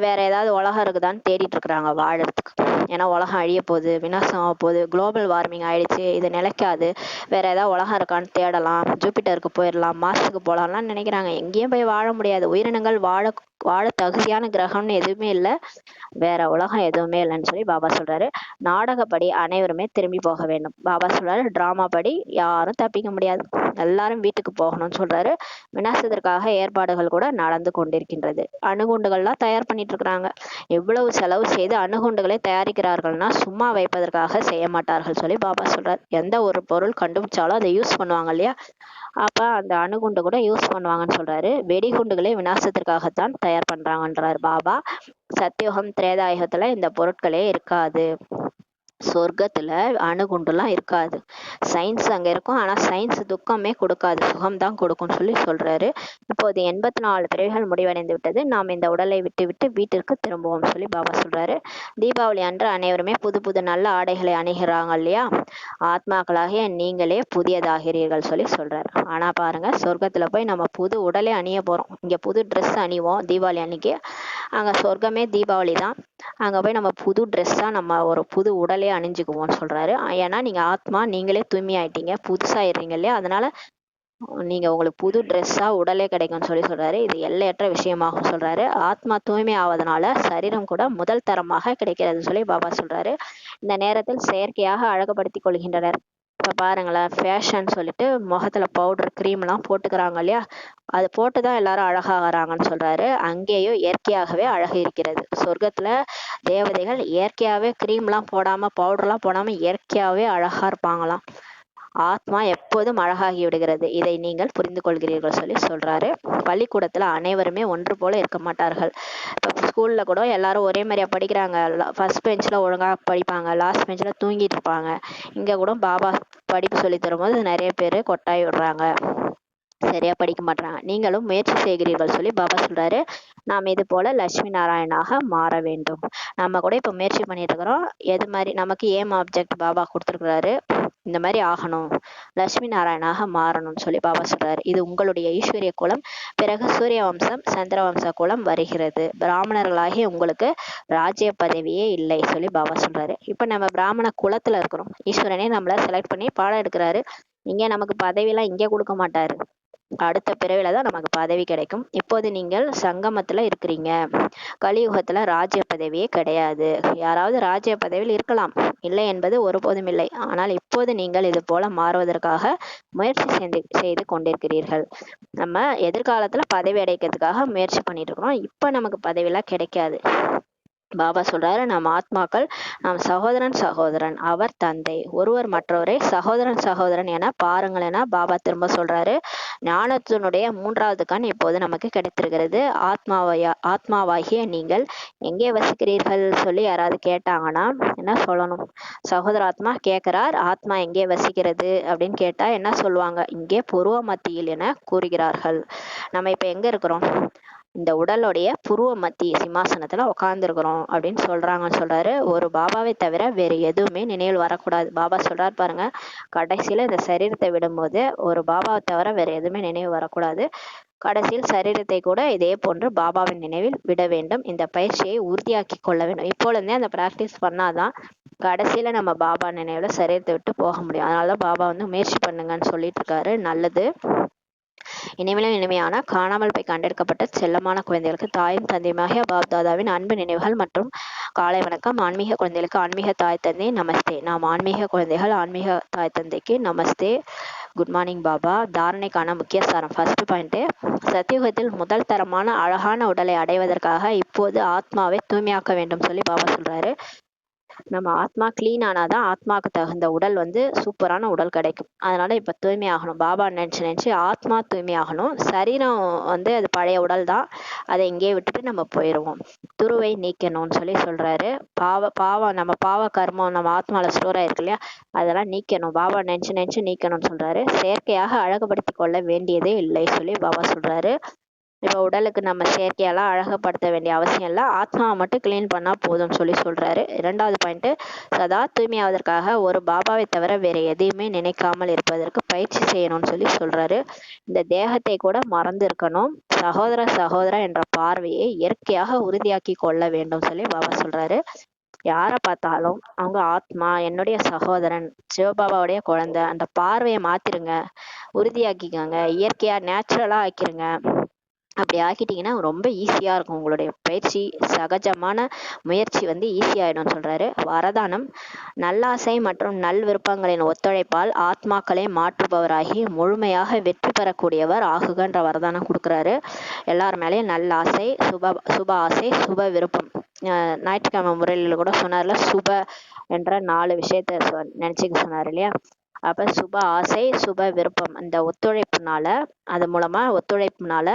வேற ஏதாவது உலகம் இருக்குதான்னு தேடிட்டு இருக்கிறாங்க வாழறதுக்கு. ஏன்னா உலகம் அழிய போகுது, விநாசம் ஆக போகுது, குளோபல் வார்மிங் ஆயிடுச்சு, இது நிலைக்காது, வேற ஏதாவது உலகம் இருக்கான்னு தேடலாம், ஜூபிட்டருக்கு போயிடலாம், மாசத்துக்கு போலாம்லாம் நினைக்கிறாங்க. எங்கேயும் போய் வாழ முடியாது. உயிரினங்கள் வாழ தகுதியான கிரகம்னு எதுவுமே இல்லை, வேற உலகம் எதுவுமே இல்லைன்னு சொல்லி பாபா சொல்றாரு. நாடகப்படி அனைவருமே திரும்பி போக வேண்டும். பாபா சொல்றாரு, டிராமா படி யாரும் தப்பிக்க முடியாது, எல்லாரும் வீட்டுக்கு போகணும்னு சொல்றாரு. விநாசத்திற்காக ஏற்பாடுகள் கூட நடந்து கொண்டிருக்கின்றது. அணுகுண்டுகள்லாம் தயார் பண்ணிட்டு இருக்கிறாங்க. எவ்வளவு செலவு செய்து அணுகுண்டுகளை தயாரிக்கிறார்கள்னா சும்மா வைப்பதற்காக செய்ய மாட்டார்கள் சொல்லி பாபா சொல்றாரு. எந்த ஒரு பொருள் கண்டுபிடிச்சாலும் அதை யூஸ் பண்ணுவாங்க இல்லையா, அப்ப அந்த அணுகுண்டு கூட யூஸ் பண்ணுவாங்கன்னு சொல்றாரு. வெடிகுண்டுகளை விநாசத்திற்காகத்தான் தயார் பண்றாங்கன்றாரு பாபா. சத்தியுகம் திரேதாயுகத்துல இந்த பொருட்களே இருக்காது. சொர்க்கத்துல அணுகுண்டுலாம் இருக்காது. சயின்ஸ் அங்க இருக்கும், ஆனா சயின்ஸ் துக்கமே கொடுக்காது, சுகம்தான் கொடுக்கும்னு சொல்லி சொல்றாரு. இப்போது 84 பிறவிகள் முடிவடைந்து விட்டது, நாம் இந்த உடலை விட்டு விட்டு வீட்டிற்கு திரும்புவோம் சொல்லி பாபா சொல்றாரு. தீபாவளி அன்று அனைவருமே புது புது நல்ல ஆடைகளை அணிகிறாங்க இல்லையா, ஆத்மாக்களாகிய நீங்களே புதியதாகிறீர்கள் சொல்லி சொல்றாரு. ஆனா பாருங்க, சொர்க்கத்துல போய் நம்ம புது உடலை அணிய போறோம். இங்க புது ட்ரெஸ் அணிவோம் தீபாவளி அன்னைக்கு, அங்க சொர்க்கமே தீபாவளி தான், அங்க போய் நம்ம புது ட்ரெஸ்ஸா நம்ம ஒரு புது உடலே அணிஞ்சுக்குவோம்னு சொல்றாரு. ஏன்னா நீங்க ஆத்மா, நீங்களே தூய்மை ஆயிட்டீங்க, புதுசாயிடுறீங்க இல்லையா, அதனால நீங்க உங்களுக்கு புது ட்ரெஸ்ஸா உடலே கிடைக்கும்னு சொல்லி சொல்றாரு. இது எல்லையற்ற விஷயமாகவும் சொல்றாரு. ஆத்மா தூய்மை ஆவதனால சரீரம் கூட முதல் தரமாக கிடைக்கிறது சொல்லி பாபா சொல்றாரு. இந்த நேரத்தில் செயற்கையாக அழகுபடுத்தி கொள்கின்றனர். இப்ப பாருங்களேன், ஃபேஷன் சொல்லிட்டு முகத்துல பவுடர் கிரீம் எல்லாம் போட்டுக்கிறாங்க இல்லையா, அது போட்டுதான் எல்லாரும் அழகாகிறாங்கன்னு சொல்றாரு. அங்கேயும் இயற்கையாகவே அழகு இருக்கிறது. சொர்க்கத்துல தேவதைகள் இயற்கையாவே கிரீம் எல்லாம் போடாம பவுடர் எல்லாம் போடாம இயற்கையாவே அழகா இருப்பாங்களாம். ஆத்மா எப்போதும் அழகாகி விடுகிறது, இதை நீங்கள் புரிந்து கொள்கிறீர்கள் சொல்லி சொல்றாரு. பள்ளிக்கூடத்துல அனைவருமே ஒன்று போல இருக்க மாட்டார்கள். இப்ப ஸ்கூல்ல கூட எல்லாரும் ஒரே மாதிரியா படிக்கிறாங்க. ஃபர்ஸ்ட் பெஞ்ச்ல ஒழுங்கா படிப்பாங்க, லாஸ்ட் பெஞ்ச்ல தூங்கிட்டு இருப்பாங்க. இங்க கூட பாபா படிப்பு சொல்லி தரும்போது நிறைய பேரு கொட்டாய் விடுறாங்க, சரியா படிக்க மாட்டாங்க. நீங்களும் முயற்சி செய்கிறீர்கள் சொல்லி பாபா சொல்றாரு. நாம் இது போல லட்சுமி நாராயணாக மாற வேண்டும். நம்ம கூட இப்ப முயற்சி பண்ணிட்டு இருக்கிறோம். எது மாதிரி நமக்கு ஏம் ஆப்ஜெக்ட் பாபா கொடுத்துருக்கிறாரு, இந்த மாதிரி ஆகணும், லட்சுமி நாராயணாக மாறணும்னு சொல்லி பாபா சொல்றாரு. இது உங்களுடைய ஈஸ்வரிய குலம். பிறகு சூரிய வம்சம் சந்திர வம்ச குலம் வருகிறது. பிராமணர்களாகிய உங்களுக்கு ராஜ்ய பதவியே இல்லை சொல்லி பாபா சொல்றாரு. இப்ப நம்ம பிராமண குலத்துல இருக்கிறோம். ஈஸ்வரனே நம்மள செலக்ட் பண்ணி பாடம் எடுக்கிறாரு. இங்க நமக்கு பதவி எல்லாம் இங்கே கொடுக்க மாட்டாரு, அடுத்த பிறவில தான் நமக்கு பதவி கிடைக்கும். இப்போது நீங்கள் சங்கமத்துல இருக்கிறீங்க. கலியுகத்துல ராஜ்ய பதவியே கிடையாது. யாராவது ராஜ்ய பதவியில் இருக்கலாம், இல்லை என்பது ஒருபோதும் இல்லை. ஆனால் இப்போது நீங்கள் இது போல மாறுவதற்காக முயற்சி செய்து கொண்டிருக்கிறீர்கள். நம்ம எதிர்காலத்துல பதவி அடைக்கிறதுக்காக முயற்சி பண்ணிட்டு இருக்கிறோம். இப்ப நமக்கு பதவி எல்லாம் கிடைக்காது. பாபா சொல்றாரு, நம் ஆத்மாக்கள் நம் சகோதரன் சகோதரன், அவர் தந்தை, ஒருவர் மற்றவரை சகோதரன் சகோதரன் என பாருங்கள் என பாபா திரும்ப சொல்றாரு. ஞானத்தினுடைய மூன்றாவது கண் இப்போது நமக்கு கிடைத்திருக்கிறது. ஆத்மாவாகிய நீங்கள் எங்கே வசிக்கிறீர்கள் சொல்லி யாராவது கேட்டாங்கன்னா என்ன சொல்லணும்? சகோதர ஆத்மா கேட்கிறார், ஆத்மா எங்கே வசிக்கிறது அப்படின்னு கேட்டா என்ன சொல்லுவாங்க? இங்கே புருவ மத்தியில் என கூறுகிறார்கள். நம்ம இப்ப எங்க இருக்கிறோம்? இந்த உடலுடைய புருவ மத்திய சிம்மாசனத்துல உட்கார்ந்துருக்கிறோம் அப்படின்னு சொல்றாரு. ஒரு பாபாவை தவிர வேறு எதுவுமே நினைவில் வரக்கூடாது. பாபா சொல்றாரு பாருங்க, கடைசியில இந்த சரீரத்தை விடும்போது ஒரு பாபாவை தவிர வேற எதுவுமே நினைவு வரக்கூடாது. கடைசியில் சரீரத்தை கூட இதே போன்று பாபாவின் நினைவில் விட வேண்டும். இந்த பயிற்சியை உறுதியாக்கி கொள்ள வேண்டும். இப்போலேருந்தே அந்த பிராக்டிஸ் பண்ணாதான் கடைசியில நம்ம பாபா நினைவுல சரீரத்தை விட்டு போக முடியும். அதனாலதான் பாபா முயற்சி பண்ணுங்கன்னு சொல்லிட்டு இருக்காரு. நல்லது. இனிமேலும் இனிமையான காணாமல் போய் கண்டெடுக்கப்பட்ட செல்லமான குழந்தைகளுக்கு தாயும் தந்தையுமாகிய பாப்தாதாவின் அன்பு நினைவுகள் மற்றும் காலை வணக்கம். ஆன்மீக குழந்தைகளுக்கு ஆன்மீக தாய் தந்தை நமஸ்தே. நாம் ஆன்மீக குழந்தைகள் ஆன்மீக தாய் தந்தைக்கு நமஸ்தே. Good morning Baba. தாரணைக்கான முக்கிய சாரம். ஃபர்ஸ்ட் பாயிண்ட், சத்தியுகத்தில் முதல் தரமான அழகான உடலை அடைவதற்காக இப்போது ஆத்மாவை தூய்மையாக்க வேண்டும் சொல்லி பாபா சொல்றாரு. நம்ம ஆத்மா கிளீன் ஆனாதான் ஆத்மாவுக்கு தகுந்த உடல் சூப்பரான உடல் கிடைக்கும். அதனால இப்ப தூய்மை ஆகணும். பாபா நினைச்சு ஆத்மா தூய்மை ஆகணும். சரீரம் அது பழைய உடல் தான், அதை இங்கேயே விட்டுட்டு நம்ம போயிடுவோம். துருவை நீக்கணும்னு சொல்லி சொல்றாரு. பாவம் நம்ம பாவ கர்மம் நம்ம ஆத்மால ஸ்டோர் ஆயிருக்கு இல்லையா, அதெல்லாம் நீக்கணும். பாபா நினைச்சு நீக்கணும்னு சொல்றாரு. செயற்கையாக அழகுபடுத்திக் கொள்ள வேண்டியதே இல்லை சொல்லி பாபா சொல்றாரு. இப்போ உடலுக்கு நம்ம செயற்கையெல்லாம் அழகுபடுத்த வேண்டிய அவசியம் இல்லை, ஆத்மாவை மட்டும் கிளீன் பண்ணா போதும்னு சொல்லி சொல்றாரு. இரண்டாவது பாயிண்ட், சதா தூய்மையாவதற்காக ஒரு பாபாவை தவிர வேற எதையுமே நினைக்காமல் இருப்பதற்கு பயிற்சி செய்யணும்னு சொல்லி சொல்றாரு. இந்த தேகத்தை கூட மறந்து இருக்கணும். சகோதர என்ற பார்வையை இயற்கையாக உறுதியாக்கி கொள்ள வேண்டும் சொல்லி பாபா சொல்றாரு. யாரை பார்த்தாலும் அவங்க ஆத்மா, என்னுடைய சகோதரன், சிவபாபாவுடைய குழந்தை, அந்த பார்வையை மாத்திருங்க, உறுதியாக்கிக்கோங்க, இயற்கையா நேச்சுரலா ஆக்கிருங்க. அப்படி ஆக்கிட்டீங்கன்னா ரொம்ப ஈஸியா இருக்கும். உங்களுடைய பயிற்சி சகஜமான முயற்சி ஈஸியாயிடும் சொல்றாரு. வரதானம், நல்லாசை மற்றும் நல் விருப்பங்களின் ஒத்துழைப்பால் ஆத்மாக்களை மாற்றுபவராகி முழுமையாக வெற்றி பெறக்கூடியவர் ஆகுகன்ற வரதானம் கொடுக்குறாரு. எல்லார் மேலேயும் நல்ல ஆசை, சுப ஆசை, சுப விருப்பம். ஞாயிற்றுக்கிழமை முறையில் கூட சொன்னார்ல, சுப என்ற 4 விஷயத்த நினைச்சுக்க சொன்னார் இல்லையா. அப்ப சுப ஆசை, சுப விருப்பம், இந்த ஒத்துழைப்புனால, அது மூலமா ஒத்துழைப்புனால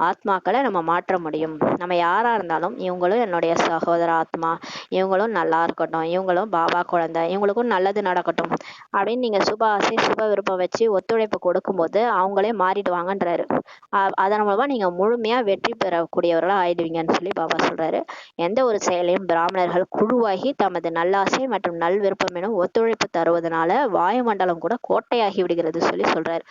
ஆத்மாக்களை நம்ம மாற்ற முடியும். நம்ம யாரா இருந்தாலும் இவங்களும் என்னுடைய சகோதர ஆத்மா, இவங்களும் நல்லா இருக்கட்டும், இவங்களும் பாபா குழந்தை, இவங்களுக்கும் நல்லது நடக்கட்டும் அப்படின்னு நீங்க சுப ஆசை சுப விருப்பம் வச்சு ஒத்துழைப்பு கொடுக்கும்போது அவங்களே மாறிடுவாங்கன்றாரு. அதன் மூலமா நீங்க முழுமையா வெற்றி பெறக்கூடியவர்களா ஆயிடுவீங்கன்னு சொல்லி பாபா சொல்றாரு. எந்த ஒரு செயலையும் பிராமணர்கள் குழுவாகி தமது நல்லாசை மற்றும் நல் விருப்பம் எனும் ஒத்துழைப்பு தருவதனால வாயுமண்டலம் கூட கோட்டையாகி விடுகிறது சொல்லி சொல்றாரு.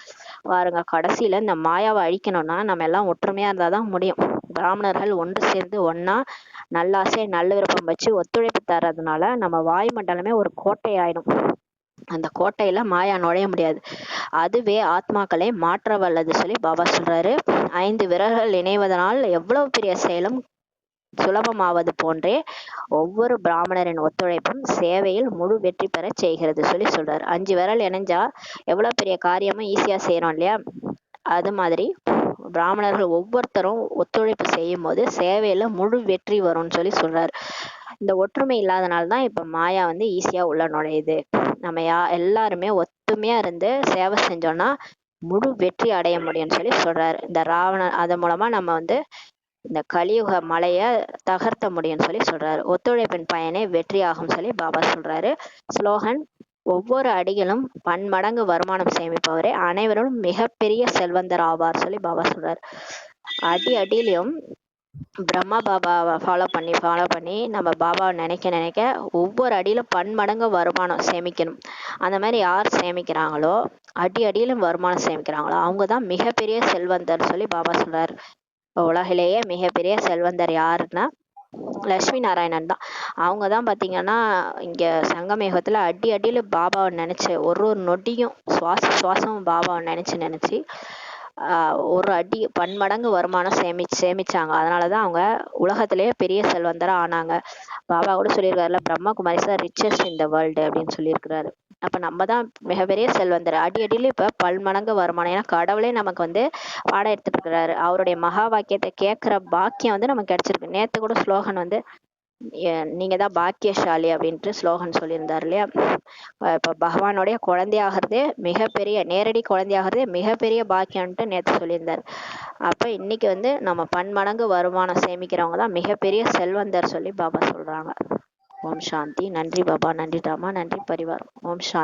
பாருங்க, கடைசியில இந்த மாயாவை அழிக்கணும்னா நம்ம எல்லாம் ஒற்றுமையா இருந்தாதான் முடியும். பிராமணர்கள் ஒன்று சேர்ந்து ஒன்னா நல்லாசை நல்ல விருப்பம் வச்சு ஒத்துழைப்பு தர்றதுனால நம்ம வாயுமண்டலமே ஒரு கோட்டை ஆயிடும். அந்த கோட்டையில மாயா நுழைய முடியாது. அதுவே ஆத்மாக்களை மாற்ற வல்லது சொல்லி பாபா சொல்றாரு. 5 விரல்கள் இணைவதனால் எவ்வளவு பெரிய செயலும் சுலபமாவது போன்றே ஒவ்வொரு பிராமணரின் ஒத்துழைப்பும் சேவையில் முழு வெற்றி பெற செய்கிறது சொல்லி சொல்றாரு. 5 விரல் இணைஞ்சா எவ்வளவு பெரிய காரியமும் ஈஸியா செய்யறோம் இல்லையா, அது மாதிரி பிராமணர்கள் ஒவ்வொருத்தரும் ஒத்துழைப்பு செய்யும் போது சேவையில முழு வெற்றி வரும்னு சொல்லி சொல்றாரு. இந்த ஒற்றுமை இல்லாதனால்தான் இப்ப மாயா ஈஸியா உள்ள நுழையுது. நம்ம எல்லாருமே ஒத்துமையா இருந்து சேவை செஞ்சோம்னா முழு வெற்றி அடைய முடியும்னு சொல்லி சொல்றாரு. இந்த ராவணன் அதன் மூலமா நம்ம இந்த கலியுக மலைய தகர்த்த முடியும்னு சொல்லி சொல்றாரு. ஒத்துழைப்பின் பயனே வெற்றி ஆகும் சொல்லி பாபா சொல்றாரு. ஸ்லோகன், ஒவ்வொரு அடியிலும் பன்மடங்கு வருமானம் சேமிப்பவரே அனைவரும் மிகப்பெரிய செல்வந்தர் ஆவார் சொல்லி பாபா சொல்றாரு. அடியிலும் பிரம்மா பாபாவை ஃபாலோ பண்ணி நம்ம பாபாவை நினைக்க ஒவ்வொரு அடியிலும் பன்மடங்கு வருமானம் சேமிக்கணும். அந்த மாதிரி யார் சேமிக்கிறாங்களோ, அடியிலும் வருமானம் சேமிக்கிறாங்களோ அவங்கதான் மிகப்பெரிய செல்வந்தர் சொல்லி பாபா சொல்றாரு. உலகிலேயே மிகப்பெரிய செல்வந்தர் யாருன்னா லட்சுமி நாராயணன் தான். அவங்கதான் பாத்தீங்கன்னா இங்க சங்கமயுகத்துல அடியில பாபாவை நினைச்சு ஒரு நொடியும் சுவாசமும் பாபாவை நினைச்சு ஒரு அடி பன்மடங்கு வருமானம் சேமிச்சாங்க. அதனாலதான் அவங்க உலகத்திலேயே பெரிய செல்வந்தரா ஆனாங்க. பாபா கூட சொல்லியிருக்காருல, பிரம்மகுமாரிஸ் தான் ரிச்சஸ்ட் இன் த வேர்ல்டு அப்படின்னு சொல்லியிருக்கிறாரு. அப்ப நம்ம தான் மிகப்பெரிய செல்வந்தர். அடியில இப்ப பல்மடங்கு வருமானம். ஏன்னா கடவுளே நமக்கு பாடம் எடுத்துட்டு இருக்கிறாரு. அவருடைய மகா வாக்கியத்தை கேட்கிற பாக்கியம் நமக்கு கிடைச்சிருக்கு. நேத்து கூட ஸ்லோகன் நீங்க தான் பாக்கியசாலி அப்படின்ட்டு ஸ்லோகன் சொல்லியிருந்தார் இல்லையா. இப்போ பகவானுடைய குழந்தையாகிறதே மிகப்பெரிய, நேரடி குழந்தையாகிறதே மிகப்பெரிய பாக்கியம்ன்ட்டு நேற்று சொல்லியிருந்தார். அப்போ இன்னைக்கு வந்து நம்ம பன்மடங்கு வருமானம் சேமிக்கிறவங்க தான் மிகப்பெரிய செல்வந்தர் சொல்லி பாபா சொல்றாங்க. ஓம் சாந்தி. நன்றி பாபா, நன்றி ராமா, நன்றி பரிவாரம். ஓம் சாந்தி.